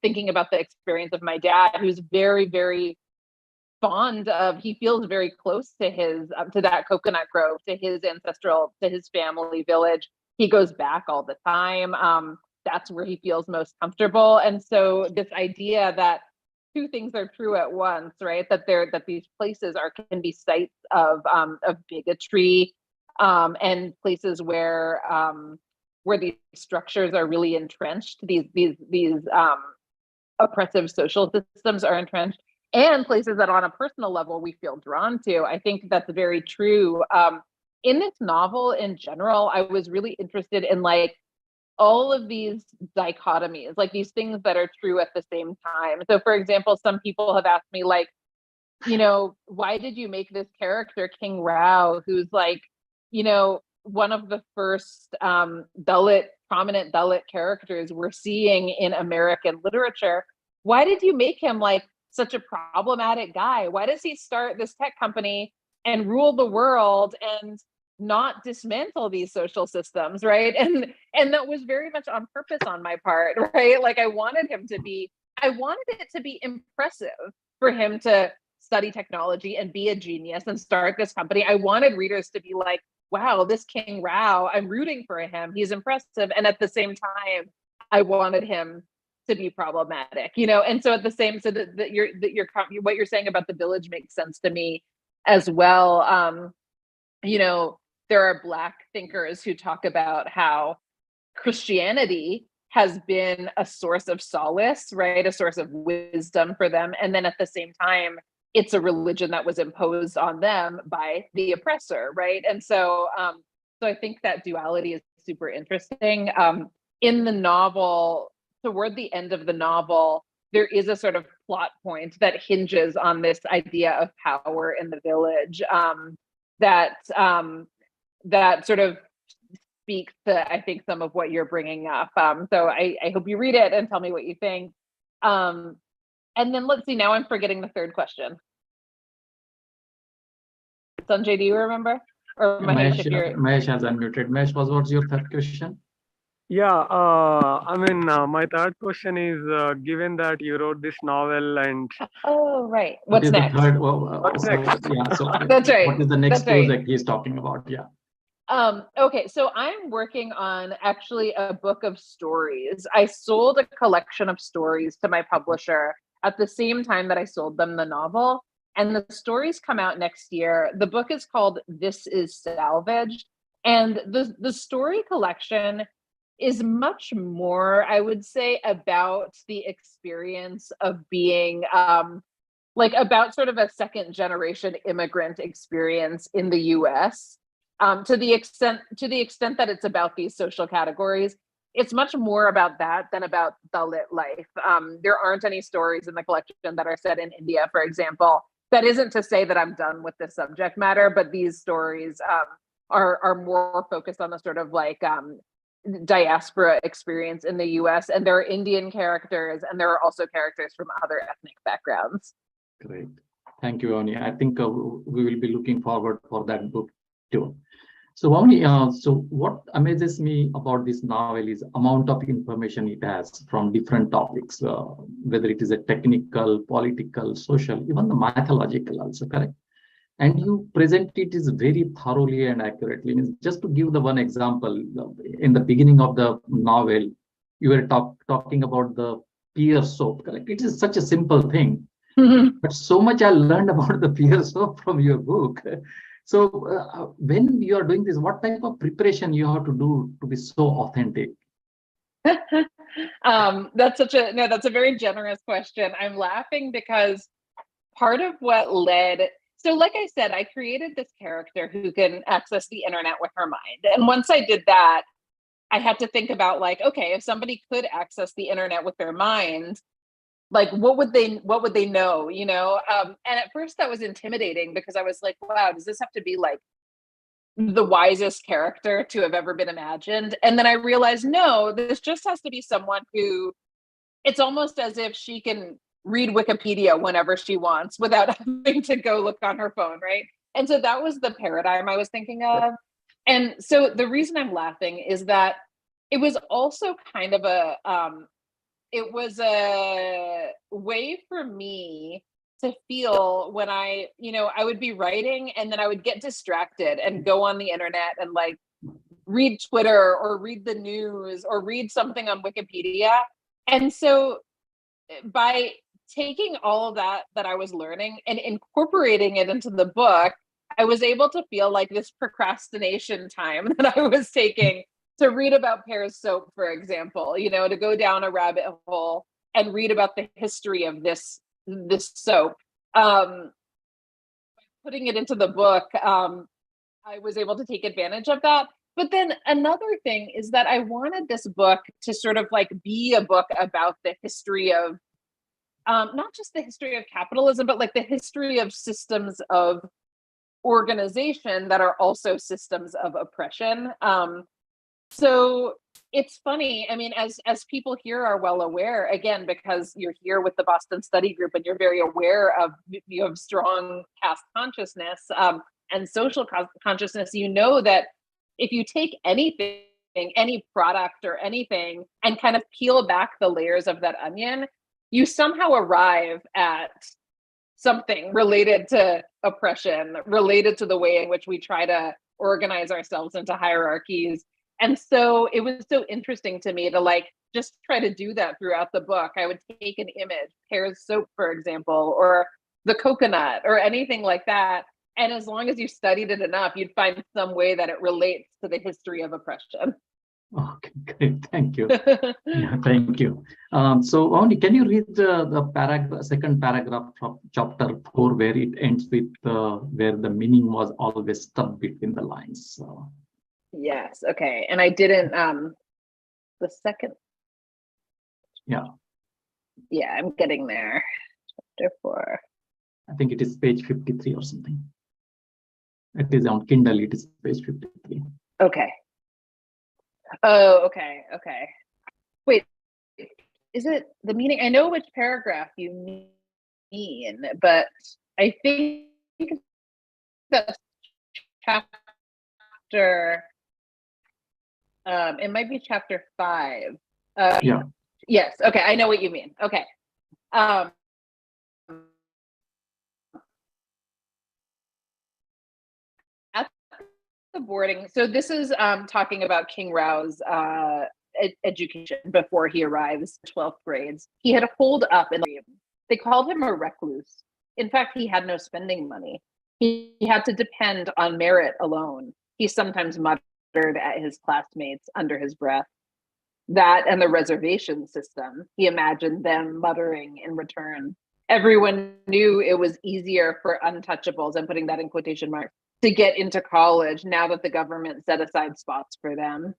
thinking about the experience of my dad, who's very, very fond of, he feels very close to his, to that coconut grove, to his ancestral, to his family village. He goes back all the time. That's where he feels most comfortable. And so this idea that two things are true at once, right? That these places can be sites of bigotry, and places where these structures are really entrenched, these oppressive social systems are entrenched, and places that on a personal level we feel drawn to. I think that's very true. In this novel in general, I was really interested in like all of these dichotomies, like these things that are true at the same time. So for example, some people have asked me like, you know, why did you make this character King Rao, who's like, you know, one of the first prominent Dalit characters we're seeing in American literature? Why did you make him like such a problematic guy? Why does he start this tech company and rule the world and not dismantle these social systems, right? And that was very much on purpose on my part, right? Like I wanted it to be impressive for him to study technology and be a genius and start this company. I wanted readers to be like, wow, this King Rao, I'm rooting for him. He's impressive. And at the same time, I wanted him to be problematic, you know? And so at the same, so that what you're saying about the village makes sense to me as well. You know, there are Black thinkers who talk about how Christianity has been a source of solace, right? A source of wisdom for them. And then at the same time, it's a religion that was imposed on them by the oppressor, right? And so, so I think that duality is super interesting. In the novel, toward the end of the novel, there is a sort of plot point that hinges on this idea of power in the village, that sort of speaks to, I think, some of what you're bringing up. So I hope you read it and tell me what you think. And then let's see, now I'm forgetting the third question. Sanjay, do you remember? Or Mahesh, if you're... Mahesh has unmuted. Mahesh, what's your third question? Yeah, I mean, my third question is, given that you wrote this novel and... Oh, right. What's next? What's next? Yeah, so that's right. What is the next That's right. project he's talking about? Yeah. Okay, so I'm working on actually a book of stories. I sold a collection of stories to my publisher at the same time that I sold them the novel, and the stories come out next year. The book is called This Is Salvaged, and the story collection is much more, I would say, about the experience of being like about sort of a second generation immigrant experience in the US. to the extent that it's about these social categories. It's much more about that than about Dalit life. There aren't any stories in the collection that are set in India, for example. That isn't to say that I'm done with the subject matter, but these stories are more focused on the sort of like diaspora experience in the US, and there are Indian characters and there are also characters from other ethnic backgrounds. Great. Thank you, Vauhini. I think we will be looking forward for that book too. So Vauhini, so what amazes me about this novel is amount of information it has from different topics, whether it is a technical, political, social, even the mythological also, correct? And you present it is very thoroughly and accurately. Just to give the one example, in the beginning of the novel, you were talking about the pear soap, correct? It is such a simple thing, but so much I learned about the pear soap from your book. So when you are doing this, what type of preparation you have to do to be so authentic? That's a very generous question. I'm laughing because part of what led, so like I said, I created this character who can access the internet with her mind. And once I did that, I had to think about like, okay, if somebody could access the internet with their mind, like what would they know, you know? And at first that was intimidating because I was like, wow, does this have to be like the wisest character to have ever been imagined? And then I realized, no, this just has to be someone who, it's almost as if she can read Wikipedia whenever she wants without having to go look on her phone, right? And so that was the paradigm I was thinking of. And so the reason I'm laughing is that it was also kind of it was a way for me to feel when I would be writing and then I would get distracted and go on the internet and like read Twitter or read the news or read something on Wikipedia. And so by taking all of that I was learning and incorporating it into the book, I was able to feel like this procrastination time that I was taking to read about Pear's soap, for example, to go down a rabbit hole and read about the history of this soap. Putting it into the book, I was able to take advantage of that. But then another thing is that I wanted this book to sort of like be a book about the history of not just the history of capitalism, but like the history of systems of organization that are also systems of oppression. So it's funny. I mean, as people here are well aware, again, because you're here with the Boston Study Group and you're very aware of, you have strong caste consciousness and social consciousness, you know that if you take anything, any product or anything, and kind of peel back the layers of that onion, you somehow arrive at something related to oppression, related to the way in which we try to organize ourselves into hierarchies. And so it was so interesting to me to like just try to do that throughout the book. I would take an image, Pear's soap, for example, or the coconut or anything like that. And as long as you studied it enough, you'd find some way that it relates to the history of oppression. Okay, great. Thank you. Yeah, thank you. So, Vauhini, can you read the second paragraph from chapter 4, where it ends with where the meaning was always stuck between the lines? So. Yes. Okay. And I didn't. The second. Yeah. Yeah, I'm getting there. Chapter 4. I think it is page 53 or something. It is on Kindle. It is page 53. Okay. Oh, okay. Okay. Wait, is it the meaning? I know which paragraph you mean, but I think that's chapter, it might be chapter 5. Yeah. Yes. Okay. I know what you mean. Okay. At the boarding, so this is talking about King Rao's education before he arrives, 12th grades. He had holed up in the, they called him a recluse. In fact, he had no spending money. He had to depend on merit alone. He sometimes muttered at his classmates under his breath. That and the reservation system, he imagined them muttering in return. everyone knew it was easier for untouchables, I'm putting that in quotation marks, to get into college now that the government set aside spots for them.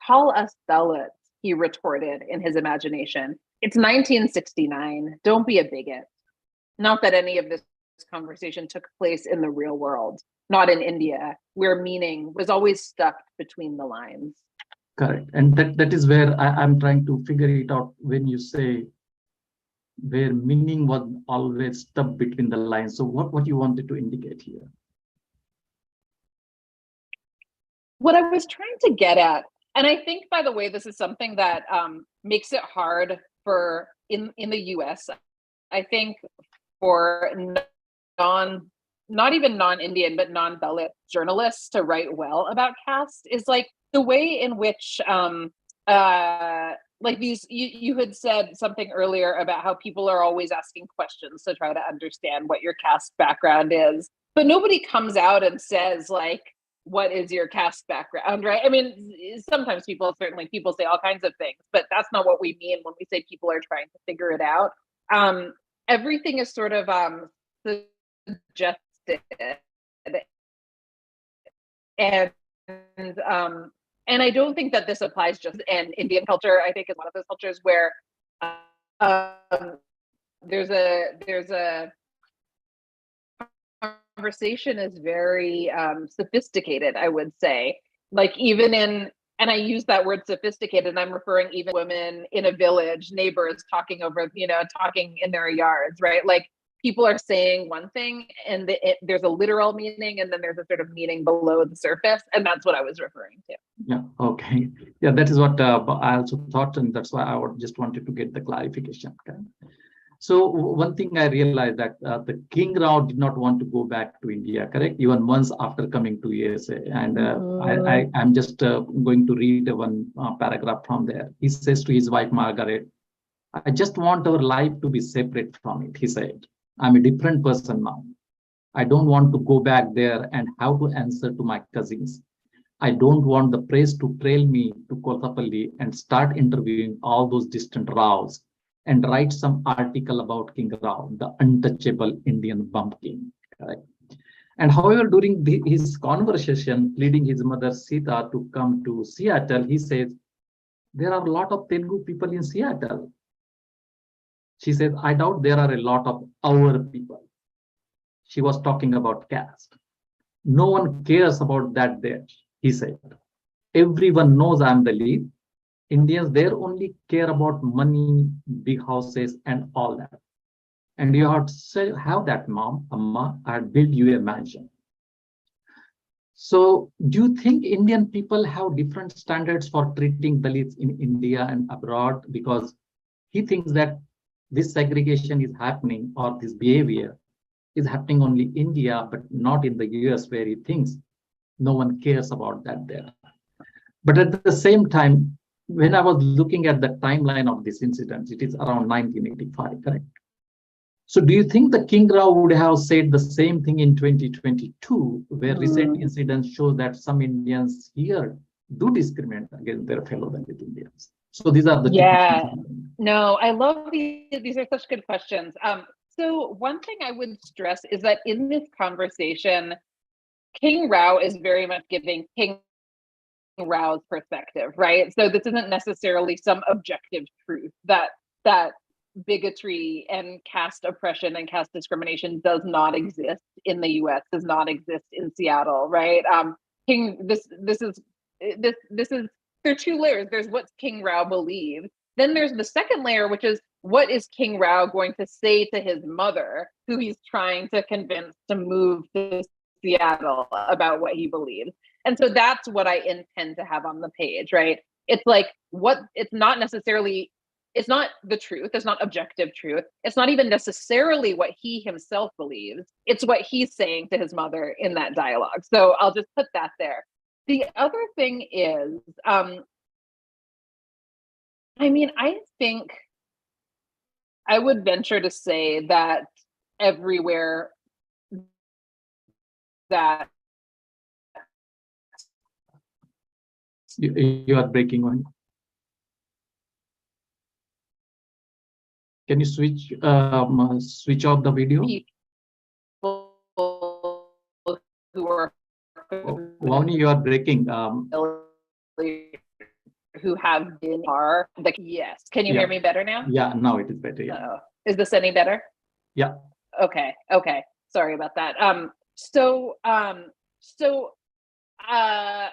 Call us Dalits, he retorted in his imagination. It's 1969. Don't be a bigot. Not that any of this conversation took place in the real world, not in India, where meaning was always stuck between the lines. Correct. And that is where I'm trying to figure it out when you say where meaning was always stuck between the lines. So what you wanted to indicate here? What I was trying to get at, and I think, by the way, this is something that makes it hard for in the US, I think, for not even non-Indian, but non-Dalit journalists to write well about caste, is like the way in which like these, you had said something earlier about how people are always asking questions to try to understand what your caste background is, but nobody comes out and says, like, what is your caste background, right? I mean, sometimes people say all kinds of things, but that's not what we mean when we say people are trying to figure it out. Everything is sort of suggested, and I don't think that this applies just in Indian culture. I think it's one of those cultures where there's a conversation is very sophisticated, I would say. Like, even in, and I use that word sophisticated, and I'm referring even women in a village, neighbors talking over, talking in their yards, right? Like, people are saying one thing and there's a literal meaning, and then there's a sort of meaning below the surface. And that's what I was referring to. Yeah, okay. Yeah, that is what I also thought, and that's why I just wanted to get the clarification. Okay. So one thing I realized that the King Rao did not want to go back to India, correct? Even months after coming to USA. And I'm just going to read one paragraph from there. He says to his wife, Margaret, I just want our life to be separate from it, he said. I'm a different person now. I don't want to go back there and have to answer to my cousins. I don't want the press to trail me to Kotapalli and start interviewing all those distant Raos and write some article about King Rao, the untouchable Indian bumpkin. Correct. And however, during his conversation, leading his mother Sita to come to Seattle, he says, there are a lot of Telugu people in Seattle. She says, I doubt there are a lot of our people. She was talking about caste. No one cares about that there, he said. Everyone knows I'm the lead. Indians there only care about money, big houses, and all that. And you have to say, have that, mom, Amma, I built you a mansion. So do you think Indian people have different standards for treating Dalits in India and abroad? Because he thinks that this segregation is happening, or this behavior is happening only in India, but not in the US, where he thinks no one cares about that there. But at the same time, when I was looking at the timeline of this incident, it is around 1985, correct? So do you think the King Rao would have said the same thing in 2022, where recent incidents show that some Indians here do discriminate against their fellow Dalit Indians? So these are the No, I love these are such good questions. So one thing I would stress is that in this conversation, King Rao is very much giving King Rao's perspective, right? So this isn't necessarily some objective truth that bigotry and caste oppression and caste discrimination does not exist in the US, does not exist in Seattle, right? This is there are two layers. There's what King Rao believes. Then there's the second layer, which is what is King Rao going to say to his mother, who he's trying to convince to move to Seattle, about what he believes. And so that's what I intend to have on the page, right? It's like it's not the truth. It's not objective truth. It's not even necessarily what he himself believes. It's what he's saying to his mother in that dialogue. So I'll just put that there. The other thing is, I think I would venture to say that everywhere that you are breaking one. Can you switch off the video? People who are Vauhini, you are breaking. who have been are the yes. Can you Yeah. hear me better now? Yeah, now it is better. Yeah. Is this any better? Yeah. Okay. Sorry about that.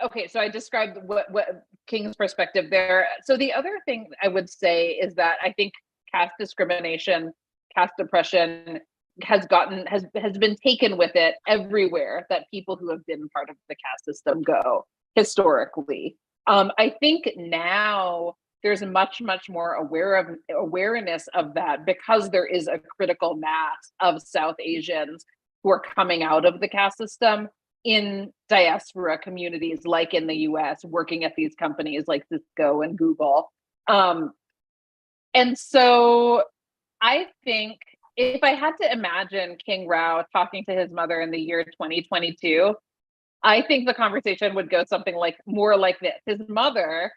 Okay, so I described what King's perspective there. So the other thing I would say is that I think caste discrimination, caste oppression has been taken with it everywhere that people who have been part of the caste system go historically. I think now there's much more awareness of that because there is a critical mass of South Asians who are coming out of the caste system in diaspora communities like in the US, working at these companies like Cisco and Google. And so I think if I had to imagine King Rao talking to his mother in the year 2022, I think the conversation would go something like more like this. His mother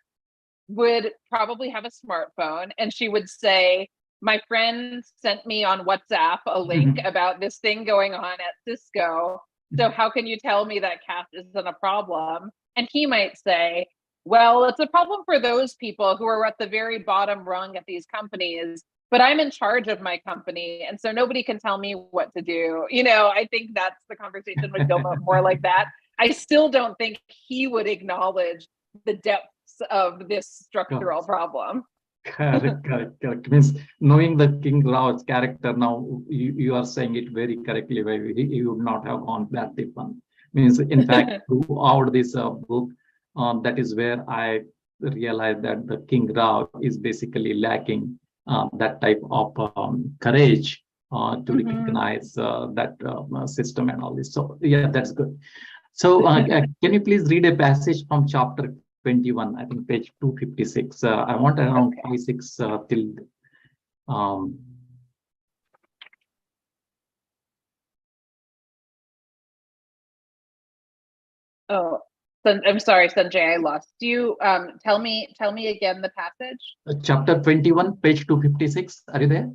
would probably have a smartphone and she would say, my friend sent me on WhatsApp a link about this thing going on at Cisco. So how can you tell me that caste isn't a problem? And he might say, well, it's a problem for those people who are at the very bottom rung at these companies, but I'm in charge of my company. And so nobody can tell me what to do. I think that's the conversation would go more like that. I still don't think he would acknowledge the depths of this structural problem. Correct. Means knowing the King Rao's character now, you are saying it very correctly. Where he would not have gone that deep one. Means in fact, throughout this book, that is where I realized that the King Rao is basically lacking that type of courage to recognize that system and all this. So yeah, that's good. So can you please read a passage from chapter 21, I think page 256. I want around 5-6 till. Oh, I'm sorry, Sanjay, I lost you. Tell me again the passage. Chapter 21, page 256. Are you there?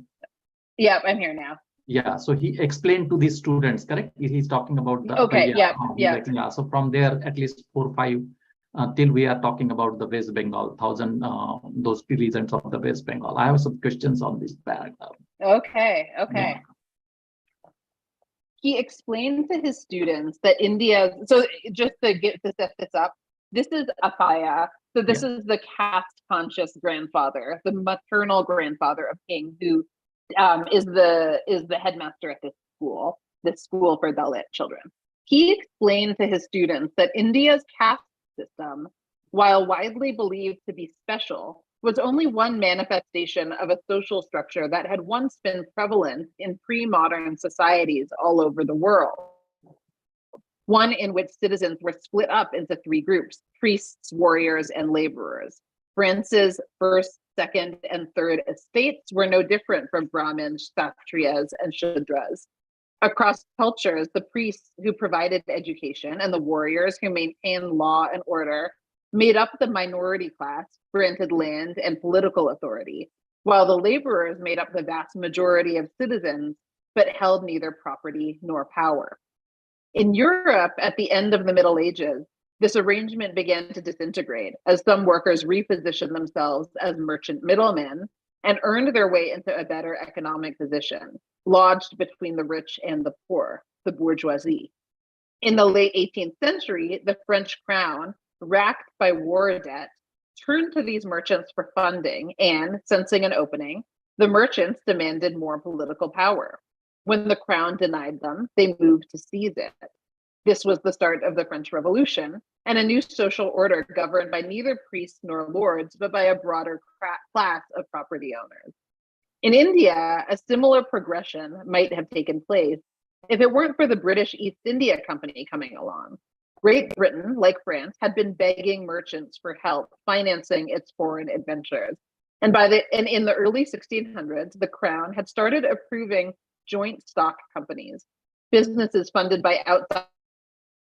Yeah, I'm here now. Yeah, so he explained to these students, correct? He's talking about the okay, yeah. So from there, at least 4 or 5 till we are talking about the West Bengal, 1,000 those regions of the West Bengal. I have some questions on this paragraph. Okay. Yeah. He explained to his students that India. So just to set this up, this is Apaya. So this is the caste conscious grandfather, the maternal grandfather of King, who is the headmaster at this school for Dalit children. He explained to his students that India's caste system, while widely believed to be special, was only one manifestation of a social structure that had once been prevalent in pre-modern societies all over the world. One in which citizens were split up into 3 groups: priests, warriors, and laborers. France's first, second, and third estates were no different from Brahmins, Kshatriyas, and Shudras. Across cultures, the priests who provided education and the warriors who maintained law and order made up the minority class, granted land and political authority, while the laborers made up the vast majority of citizens, but held neither property nor power. In Europe, at the end of the Middle Ages, this arrangement began to disintegrate as some workers repositioned themselves as merchant middlemen and earned their way into a better economic position, lodged between the rich and the poor, the bourgeoisie. In the late 18th century, the French crown, racked by war debt, turned to these merchants for funding, and, sensing an opening, the merchants demanded more political power. When the crown denied them, they moved to seize it. This was the start of the French Revolution and a new social order governed by neither priests nor lords, but by a broader class of property owners. In India, a similar progression might have taken place if it weren't for the British East India Company coming along. Great Britain, like France, had been begging merchants for help financing its foreign adventures. And in the early 1600s, the Crown had started approving joint stock companies, businesses funded by outside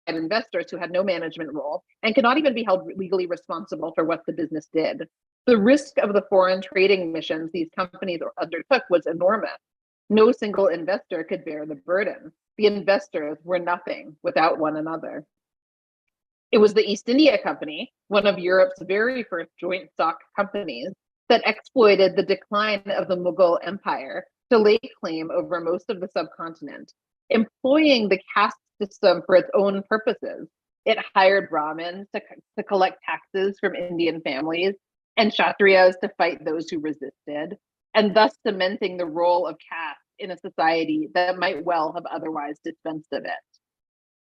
investors who had no management role and could not even be held legally responsible for what the business did. The risk of the foreign trading missions these companies undertook was enormous. No single investor could bear the burden. The investors were nothing without one another. It was the East India Company, one of Europe's very first joint stock companies, that exploited the decline of the Mughal Empire to lay claim over most of the subcontinent, employing the caste system for its own purposes. It hired Brahmins to collect taxes from Indian families and Kshatriyas to fight those who resisted, and thus cementing the role of caste in a society that might well have otherwise dispensed of it.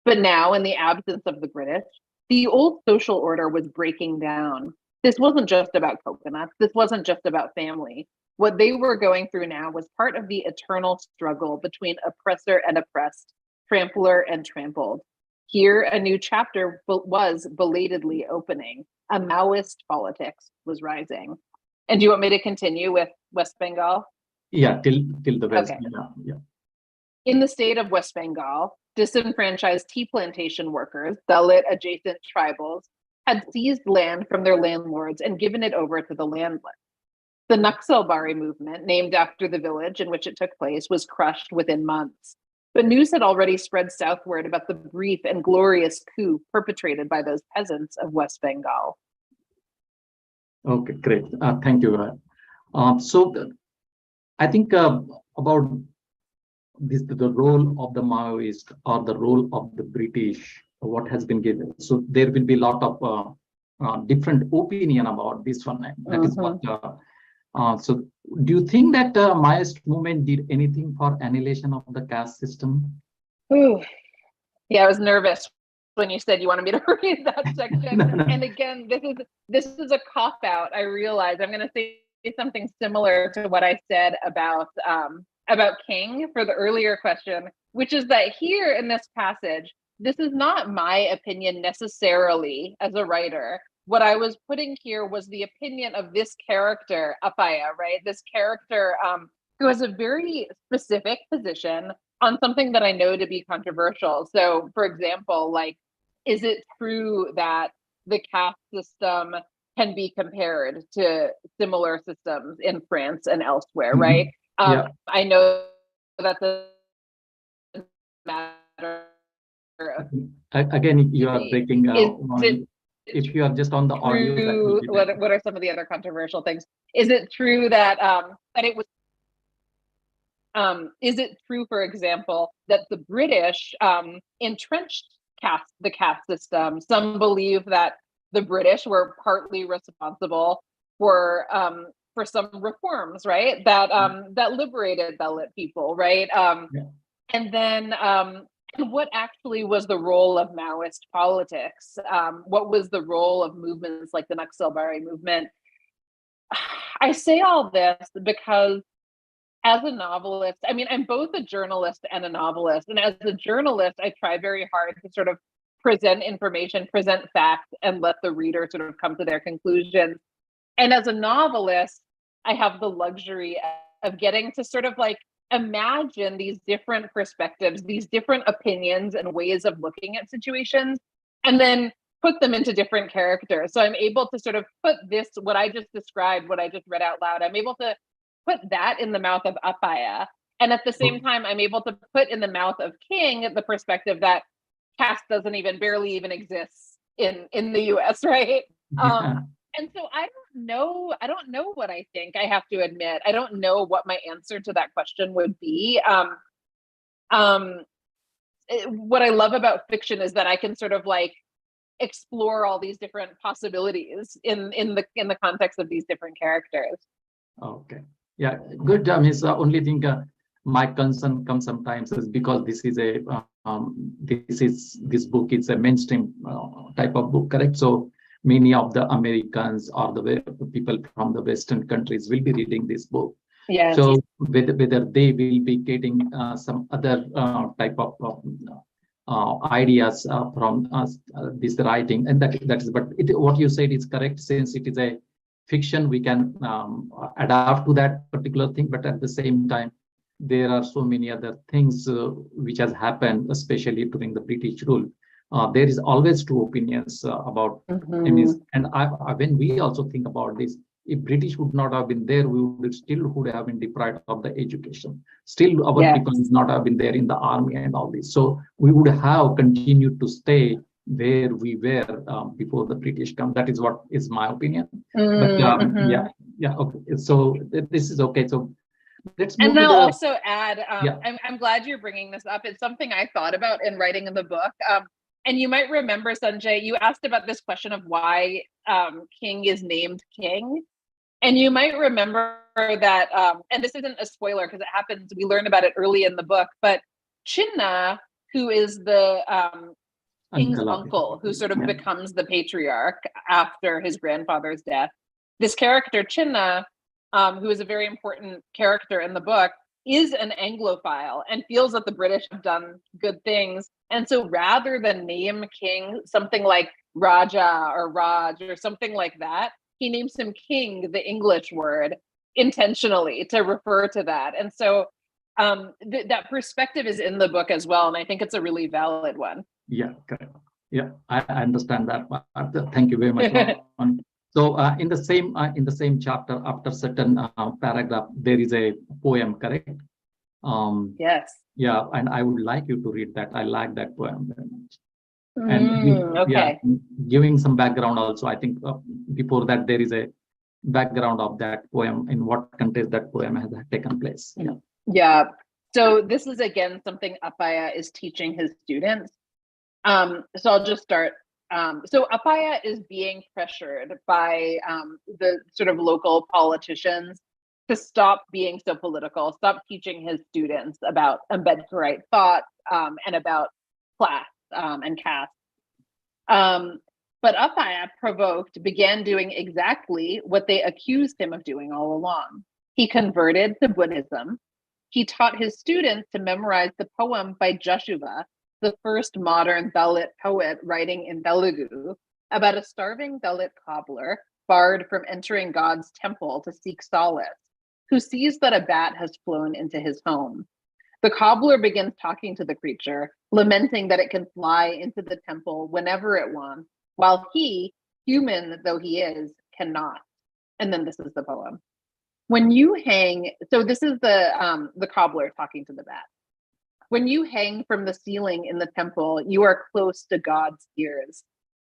But now, in the absence of the British, the old social order was breaking down. This wasn't just about coconuts. This wasn't just about family. What they were going through now was part of the eternal struggle between oppressor and oppressed, trampler and trampled. Here, a new chapter was belatedly opening. A Maoist politics was rising. And do you want me to continue with West Bengal? Yeah, till the West. Okay. Yeah. In the state of West Bengal, disenfranchised tea plantation workers, Dalit adjacent tribals, had seized land from their landlords and given it over to the landless. The Naxalbari movement, named after the village in which it took place, was crushed within months. But news had already spread southward about the brief and glorious coup perpetrated by those peasants of West Bengal. Okay, great. Thank you. I think about the role of the Maoist or the role of the British, what has been given. So there will be a lot of different opinion about this one. That is what. So do you think that Maoist movement did anything for annihilation of the caste system? Ooh. Yeah, I was nervous when you said you wanted me to read that section. No. And again, this is a cop out. I realize I'm going to say something similar to what I said about King for the earlier question, which is that here in this passage, this is not my opinion necessarily as a writer. What I was putting here was the opinion of this character, Apaya, right? This character who has a very specific position on something that I know to be controversial. So, for example, like, is it true that the caste system can be compared to similar systems in France and elsewhere, right? I know that the matter. Again, you are breaking if you are just on the audio. What are some of the other controversial things? Is it true that that it was? Is it true, for example, that the British entrenched the caste system? Some believe that the British were partly responsible for some reforms, right? That liberated Dalit people, right? And then what actually was the role of Maoist politics? What was the role of movements like the Naxalbari movement? I say all this because as a novelist, I mean, I'm both a journalist and a novelist. And as a journalist, I try very hard to sort of present information, present facts, and let the reader sort of come to their conclusions. And as a novelist, I have the luxury of getting to sort of like imagine these different perspectives, these different opinions and ways of looking at situations, and then put them into different characters. So I'm able to sort of put this, what I just described, what I just read out loud, I'm able to put that in the mouth of Apaya. And at the same time, I'm able to put in the mouth of King the perspective that caste barely even exists in the US, right? And so I don't know what I think, I have to admit. I don't know what my answer to that question would be. What I love about fiction is that I can sort of like explore all these different possibilities in the context of these different characters. Okay. Yeah, good. Is the only thing my concern comes sometimes is because this is this book is a mainstream type of book, correct? So many of the Americans or the people from the Western countries will be reading this book. Yes. So whether they will be getting some other type of ideas from this writing, and that is. But what you said is correct. Since it is a fiction, we can adapt to that particular thing. But at the same time, there are so many other things which has happened, especially during the British rule. There is always two opinions about enemies. And when we also think about this, if British would not have been there, we would have been deprived of the education. Still, our Yes. people would not have been there in the army and all this. So we would have continued to stay where we were before the British come. That is what is my opinion. But yeah, okay. So this is okay. So let's move and to I'll the. also add, I'm glad you're bringing this up. It's something I thought about in writing the book. And you might remember, Sanjay, you asked about this question of why King is named King. And you might remember that, and this isn't a spoiler because it happens, we learn about it early in the book, but Chinna, who is the King's uncle, who sort of becomes the patriarch after his grandfather's death, this character, Chinna, who is a very important character in the book, is an Anglophile and feels that the British have done good things. And so rather than name King something like Raja or Raj or something like that, he names him King, the English word, intentionally to refer to that. And so that perspective is in the book as well. And I think it's a really valid one. Yeah, correct. Yeah, I understand that. Thank you very much. So in the same chapter, after certain paragraph, there is a poem, correct? Yes. Yeah, and I would like you to read that. I like that poem very much. And okay. Giving some background also. I think before that there is a background of that poem, in what context that poem has taken place. Yeah. So this is again something Appaya is teaching his students. So I'll just start. So Appaya is being pressured by the sort of local politicians to stop being so political, stop teaching his students about Ambedkarite thought and about class and caste. But Appaya, provoked, began doing exactly what they accused him of doing all along. He converted to Buddhism. He taught his students to memorize the poem by Jashuva, the first modern Dalit poet writing in Telugu, about a starving Dalit cobbler barred from entering God's temple to seek solace, who sees that a bat has flown into his home. The cobbler begins talking to the creature, lamenting that it can fly into the temple whenever it wants, while he, human though he is, cannot. And then this is the poem. When you hang, so this is the cobbler talking to the bat. When you hang from the ceiling in the temple, you are close to God's ears.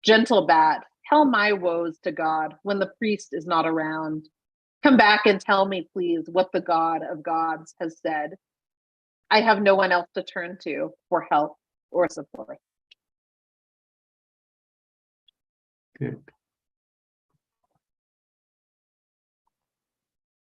Gentle bat, tell my woes to God when the priest is not around. Come back and tell me, please, what the God of gods has said. I have no one else to turn to for help or support. Good.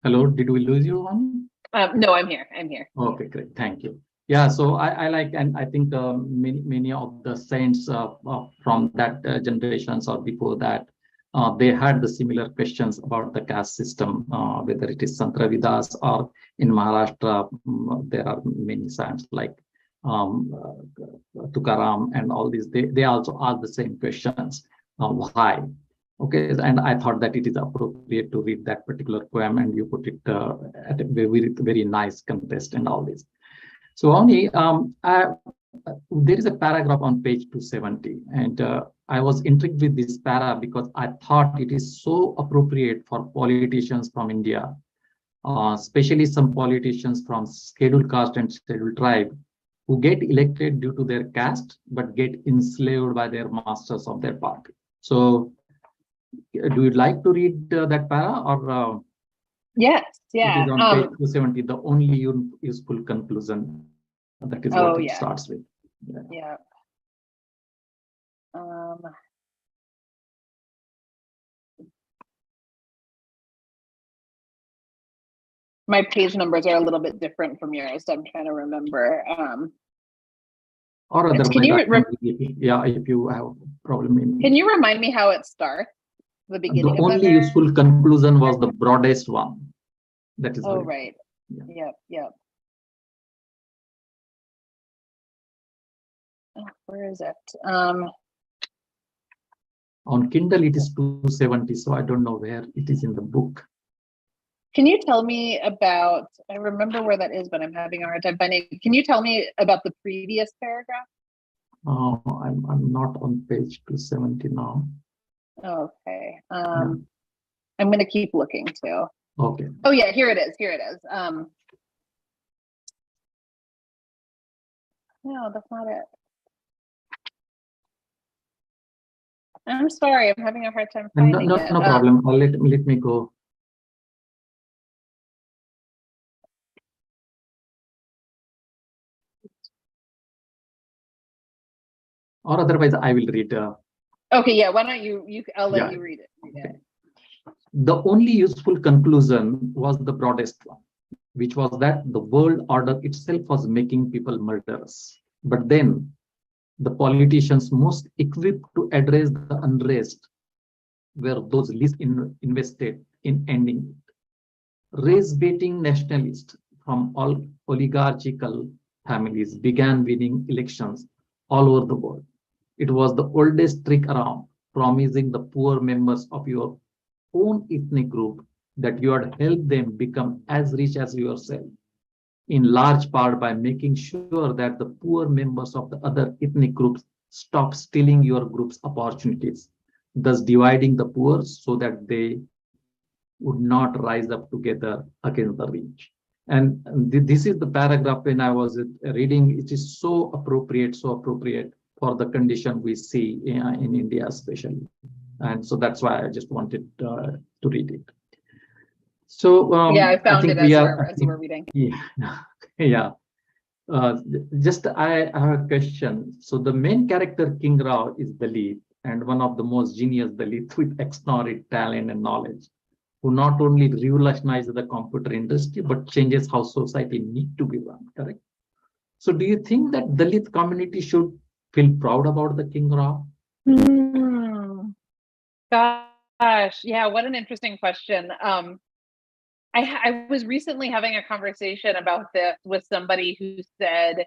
Hello, did we lose you on? No, I'm here. I'm here. Okay, great. Thank you. Yeah, so I like, and I think many of the saints from that generations or before that, they had the similar questions about the caste system, whether it is Santravidas or in Maharashtra, there are many saints like Tukaram and all these. They also ask the same questions. Why? Okay, and I thought that it is appropriate to read that particular poem, and you put it at a very, very nice context and all this. So only there is a paragraph on page 270, and I was intrigued with this para because I thought it is so appropriate for politicians from India, especially some politicians from scheduled caste and scheduled tribe, who get elected due to their caste but get enslaved by their masters of their party. So, do you like to read that para or? Yes, yeah. It is on page 270, the only useful conclusion. That is what it starts with. Yeah. My page numbers are a little bit different from yours, so I'm trying to remember. Or otherwise, can you if you have a problem. Can you remind me how it starts? The beginning. The only useful conclusion was the broadest one. That is. Oh, right. Yeah. Yep. Oh, where is it? On Kindle, it is 270, so I don't know where it is in the book. Can you tell me about, I remember where that is, but I'm having a hard time finding. Can you tell me about the previous paragraph? I'm not on page 270 now. Okay. I'm going to keep looking too. Okay. Oh yeah, here it is. Here it is. No, that's not it. I'm sorry, I'm having a hard time No, finding no, it. no problem. Let me go. Or otherwise, I will read. Okay, yeah. Why don't you? I'll let Yeah. you read it. Okay. The only useful conclusion was the broadest one, which was that the world order itself was making people murderous. But then the politicians most equipped to address the unrest were those least invested in ending it. Race-baiting nationalists from all oligarchical families began winning elections all over the world. It was the oldest trick around, promising the poor members of your own ethnic group that you had helped them become as rich as yourself, in large part by making sure that the poor members of the other ethnic groups stop stealing your group's opportunities, thus dividing the poor so that they would not rise up together against the rich. And this is the paragraph when I was reading, it is so appropriate for the condition we see in India especially. And so that's why I just wanted to read it. So yeah, I found it as you were reading. Yeah, yeah. Just I have a question. So the main character King Rao is Dalit, and one of the most genius Dalit with extraordinary talent and knowledge, who not only revolutionizes the computer industry but changes how society need to be run. Correct. So do you think that Dalit community should feel proud about the King Rao? Gosh, yeah, what an interesting question. I was recently having a conversation about this with somebody who said,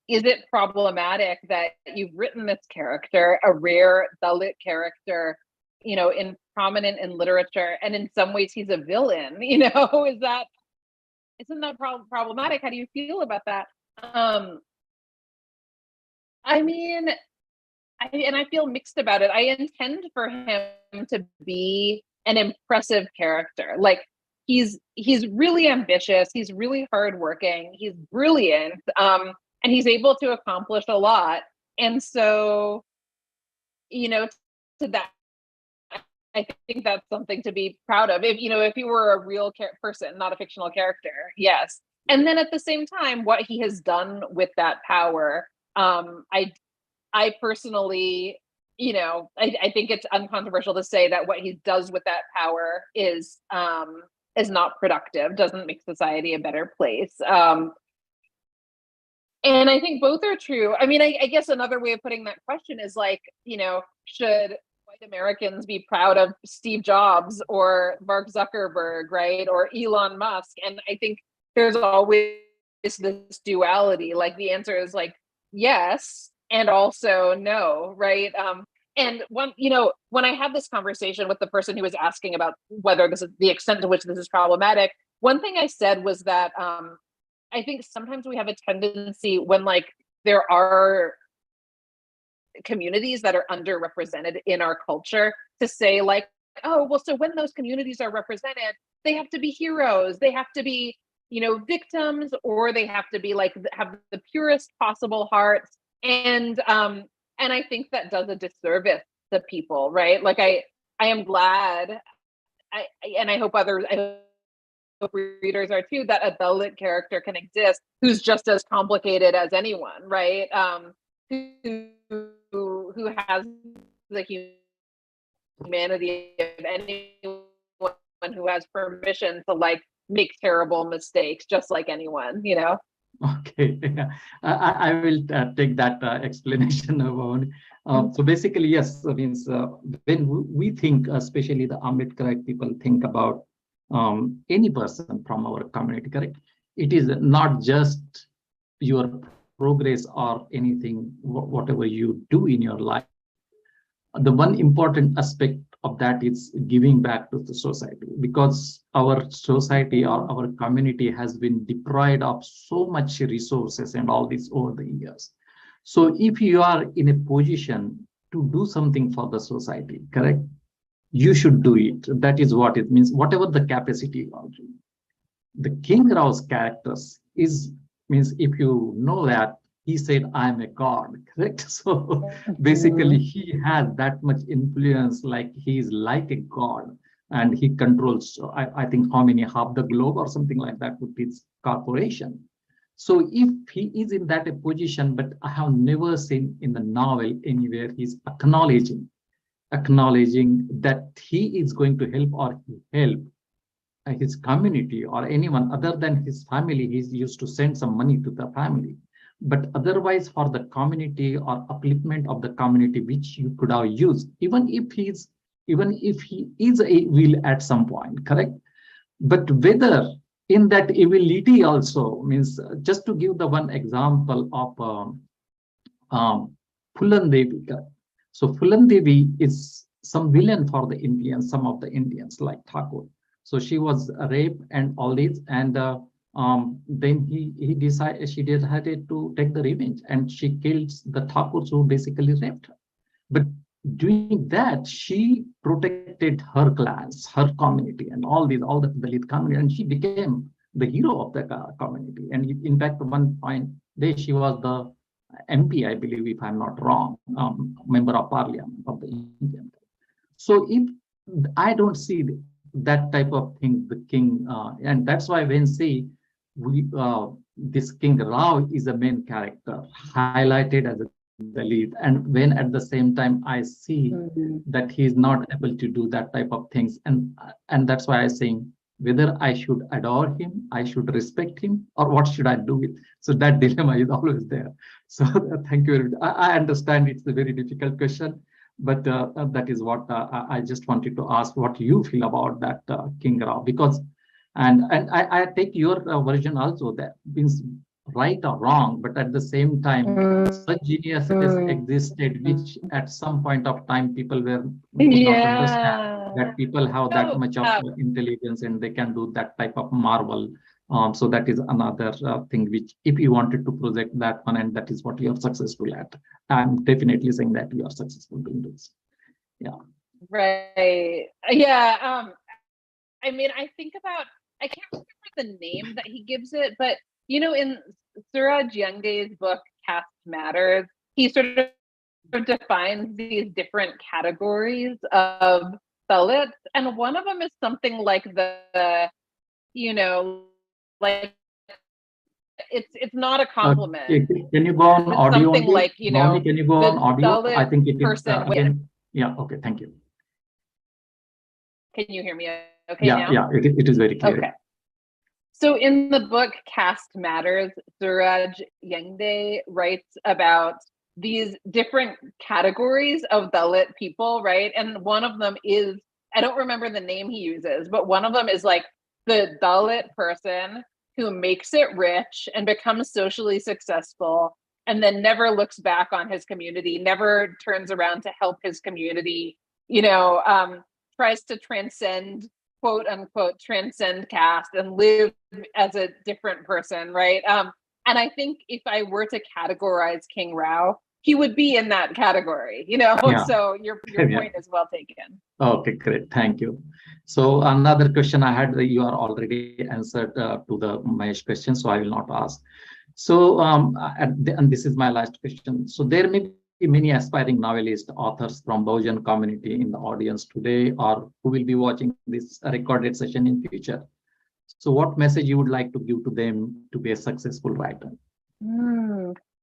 is it problematic that you've written this character, a rare Dalit character, in prominent in literature, and in some ways he's a villain, isn't that problematic? How do you feel about that? I mean, I feel mixed about it. I intend for him to be an impressive character. Like he's really ambitious, he's really hardworking, he's brilliant, and he's able to accomplish a lot. And so, to that, I think that's something to be proud of. If he were a real person, not a fictional character, yes. And then at the same time, what he has done with that power, I personally, I think it's uncontroversial to say that what he does with that power is not productive, doesn't make society a better place. And I think both are true. I mean, I guess another way of putting that question is like, should white Americans be proud of Steve Jobs or Mark Zuckerberg, right? Or Elon Musk? And I think there's always this duality. Like the answer is like, yes, and also no, right? And when I had this conversation with the person who was asking about whether this is the extent to which this is problematic, one thing I said was that I think sometimes we have a tendency when like there are communities that are underrepresented in our culture to say like, oh, well, so when those communities are represented, they have to be heroes, they have to be, victims, or they have to be like have the purest possible hearts. And I think that does a disservice to people, right? Like I am glad, I hope readers are too, that a Dalit character can exist who's just as complicated as anyone, right? Who has the humanity of anyone, who has permission to like make terrible mistakes just like anyone, Okay, yeah. I will take that explanation about. So basically, yes, means when we think, especially the Ambedkar people think about any person from our community, correct? It is not just your progress or anything, whatever you do in your life. The one important aspect of that is giving back to the society, because our society or our community has been deprived of so much resources and all this over the years. So if you are in a position to do something for the society, correct, you should do it. That is what it means, whatever the capacity you are doing. The King Rao's characters is means if you know that he said, I'm a god, correct? So basically he has that much influence, like he is like a god, and he controls, I think how many, half the globe or something like that with his corporation. So if he is in that a position, but I have never seen in the novel anywhere he's acknowledging that he is going to help or help his community or anyone other than his family. He's used to send some money to the family, but otherwise for the community or upliftment of the community, which you could have used, even if he is a will at some point, correct? But whether in that ability also means, just to give the one example of Phulan Devi. So Phulan Devi is some villain for the Indians, some of the Indians like Thakur. So she was raped and all this, and then she decided to take the revenge, and she kills the Thakurs who basically raped her. But doing that, she protected her clans, her community, and all the Dalit community, and she became the hero of the community. And in fact, one point there, she was the MP, I believe, if I'm not wrong, member of parliament of the Indian. So if I don't see that type of thing, the king, and that's why when say this King Rao is a main character highlighted as a Dalit, and when at the same time I see that he is not able to do that type of things, and that's why I'm saying whether I should adore him, I should respect him, or what should I do with? So that dilemma is always there. So thank you very much. I understand it's a very difficult question, but that is what I just wanted to ask what you feel about that King Rao, because and I take your version also, that means right or wrong, but at the same time such geniuses existed which at some point of time people could not understand that people have that much of intelligence and they can do that type of marvel. So that is another thing which, if you wanted to project that one, and that is what you are successful at, I'm definitely saying that you are successful doing this. Yeah. Right. Yeah. I mean, I can't remember the name that he gives it, but you know, in Suraj Yangde's book Caste Matters, he sort of defines these different categories of Dalits, and one of them is something like the you know, like it's not a compliment. Can you go on It's audio? something Only? like, you know, can you go on audio? Dalit I think it is person again. Yeah. Okay. Thank you. Can you hear me okay Yeah. now? Yeah. It is very clear. Okay. So in the book Caste Matters, Suraj Yangde writes about these different categories of Dalit people, right? And one of them is, I don't remember the name he uses, but one of them is like the Dalit person who makes it rich and becomes socially successful and then never looks back on his community, never turns around to help his community, you know, tries to transcend, quote unquote, transcend caste and live as a different person, right? And I think if I were to categorize King Rao, he would be in that category, you know. Yeah. So your point is well taken. Okay, great, thank you. So another question I had, you are already answered to the Mahesh question, so I will not ask. So and this is my last question. So there may be many aspiring novelists, authors from Bahujan community in the audience today, or who will be watching this recorded session in future. So what message you would like to give to them to be a successful writer?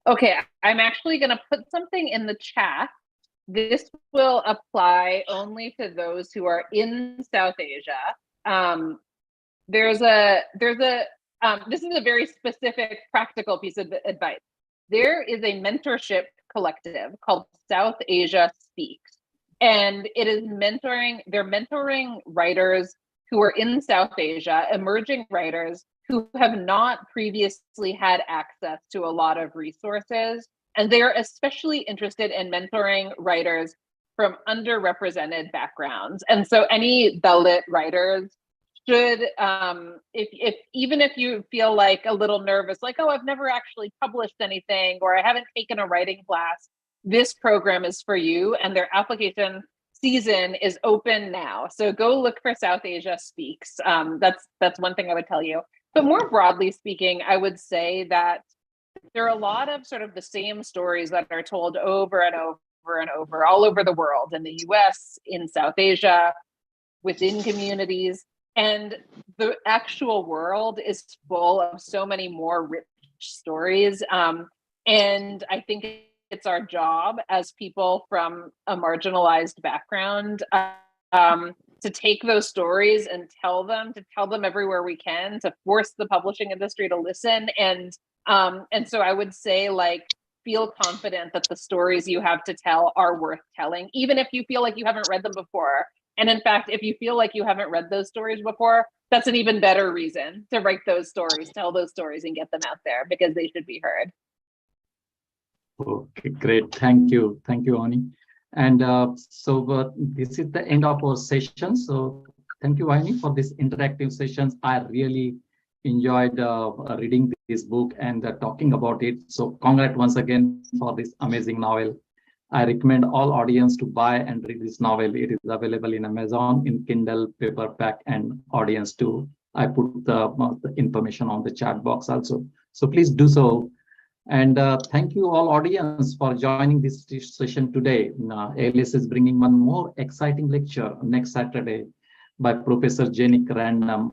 Okay, I'm actually going to put something in the chat. This will apply only to those who are in South Asia. This is a very specific practical piece of advice. There is a mentorship collective called South Asia Speaks, and it is they're mentoring writers who are in South Asia, emerging writers who have not previously had access to a lot of resources. And they are especially interested in mentoring writers from underrepresented backgrounds. And so any Dalit writers should, even if you feel like a little nervous, like, oh, I've never actually published anything, or I haven't taken a writing class, this program is for you. And their application season is open now. So go look for South Asia Speaks. That's one thing I would tell you. But more broadly speaking, I would say that there are a lot of sort of the same stories that are told over and over and over all over the world, in the US, in South Asia, within communities. And the actual world is full of so many more rich stories. And I think it's our job as people from a marginalized background to take those stories and tell them everywhere we can, to force the publishing industry to listen. And so I would say, like, feel confident that the stories you have to tell are worth telling, even if you feel like you haven't read them before. And in fact, if you feel like you haven't read those stories before, that's an even better reason to write those stories, tell those stories, and get them out there, because they should be heard. Okay, great. Thank you, Vauhini. And this is the end of our session. So thank you, Vauhini, for this interactive sessions. I really enjoyed reading this book and talking about it. So congrats once again for this amazing novel. I recommend all audience to buy and read this novel. It is available in Amazon, in Kindle, paperback, and audience too. I put the information on the chat box also. So please do so. And thank you all audience for joining this session today. ALS is bringing one more exciting lecture next Saturday by Professor Jenik Radam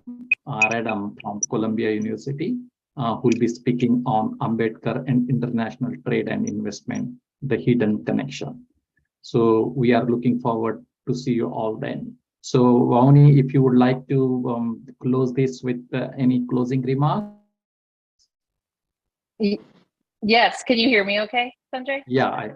from Columbia University, who will be speaking on Ambedkar and international trade and investment, the hidden connection. So we are looking forward to see you all then. So Vauhini, if you would like to close this with any closing remarks. Yes, can you hear me okay, Sanjay? Yeah,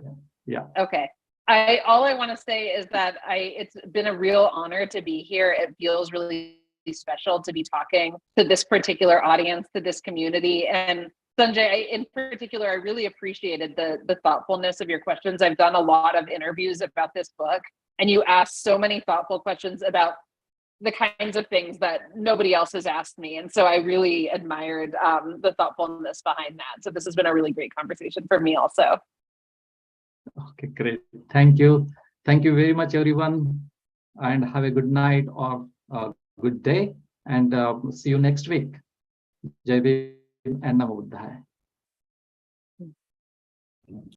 Okay. All I want to say is that it's been a real honor to be here. It feels really special to be talking to this particular audience, to this community. And Sanjay, in particular, I really appreciated the thoughtfulness of your questions. I've done a lot of interviews about this book, and you asked so many thoughtful questions about the kinds of things that nobody else has asked me. And so I really admired the thoughtfulness behind that. So this has been a really great conversation for me also. Okay, great. Thank you. Thank you very much, everyone. And have a good night or a good day. And see you next week. Jai Bhim and Namo Buddhaya.